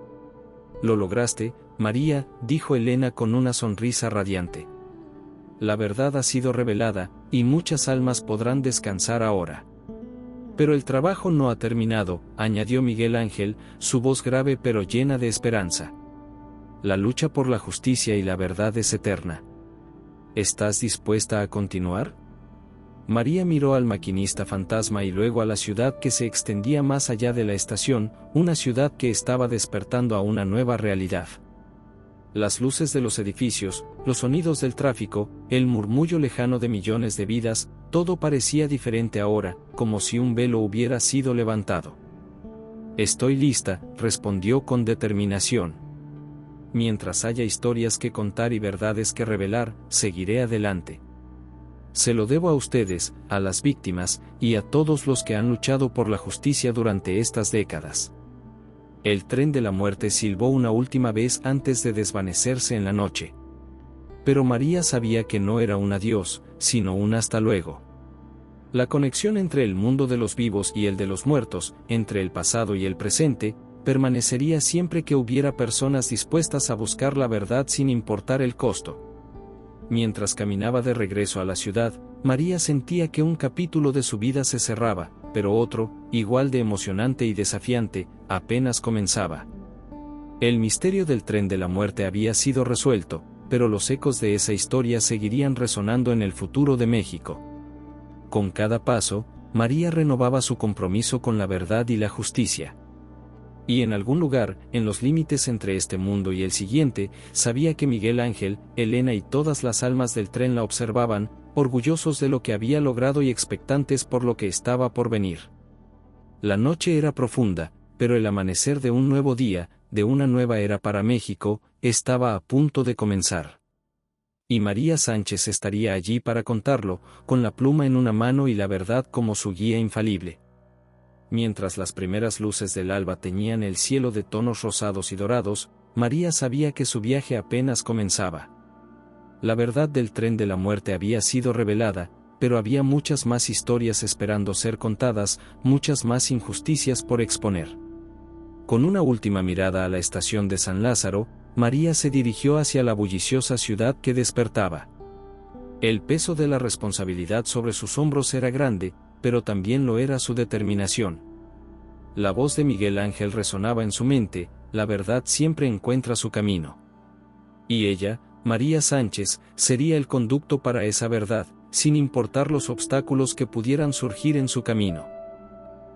«Lo lograste, María», dijo Elena con una sonrisa radiante. «La verdad ha sido revelada, y muchas almas podrán descansar ahora». «Pero el trabajo no ha terminado», añadió Miguel Ángel, su voz grave pero llena de esperanza. «La lucha por la justicia y la verdad es eterna. ¿Estás dispuesta a continuar?». María miró al maquinista fantasma y luego a la ciudad que se extendía más allá de la estación, una ciudad que estaba despertando a una nueva realidad. Las luces de los edificios, los sonidos del tráfico, el murmullo lejano de millones de vidas, todo parecía diferente ahora, como si un velo hubiera sido levantado. «Estoy lista», respondió con determinación. Mientras haya historias que contar y verdades que revelar, seguiré adelante. Se lo debo a ustedes, a las víctimas, y a todos los que han luchado por la justicia durante estas décadas. El tren de la muerte silbó una última vez antes de desvanecerse en la noche. Pero María sabía que no era un adiós, sino un hasta luego. La conexión entre el mundo de los vivos y el de los muertos, entre el pasado y el presente, permanecería siempre que hubiera personas dispuestas a buscar la verdad sin importar el costo. Mientras caminaba de regreso a la ciudad, María sentía que un capítulo de su vida se cerraba, pero otro, igual de emocionante y desafiante, apenas comenzaba. El misterio del tren de la muerte había sido resuelto, pero los ecos de esa historia seguirían resonando en el futuro de México. Con cada paso, María renovaba su compromiso con la verdad y la justicia. Y en algún lugar, en los límites entre este mundo y el siguiente, sabía que Miguel Ángel, Elena y todas las almas del tren la observaban, orgullosos de lo que había logrado y expectantes por lo que estaba por venir. La noche era profunda, pero el amanecer de un nuevo día, de una nueva era para México, estaba a punto de comenzar. Y María Sánchez estaría allí para contarlo, con la pluma en una mano y la verdad como su guía infalible. Mientras las primeras luces del alba teñían el cielo de tonos rosados y dorados, María sabía que su viaje apenas comenzaba. La verdad del tren de la muerte había sido revelada, pero había muchas más historias esperando ser contadas, muchas más injusticias por exponer. Con una última mirada a la estación de San Lázaro, María se dirigió hacia la bulliciosa ciudad que despertaba. El peso de la responsabilidad sobre sus hombros era grande, pero también lo era su determinación. La voz de Miguel Ángel resonaba en su mente: la verdad siempre encuentra su camino. Y ella, María Sánchez, sería el conducto para esa verdad, sin importar los obstáculos que pudieran surgir en su camino.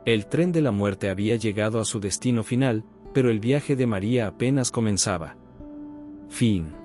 El tren de la muerte había llegado a su destino final, pero el viaje de María apenas comenzaba. Fin.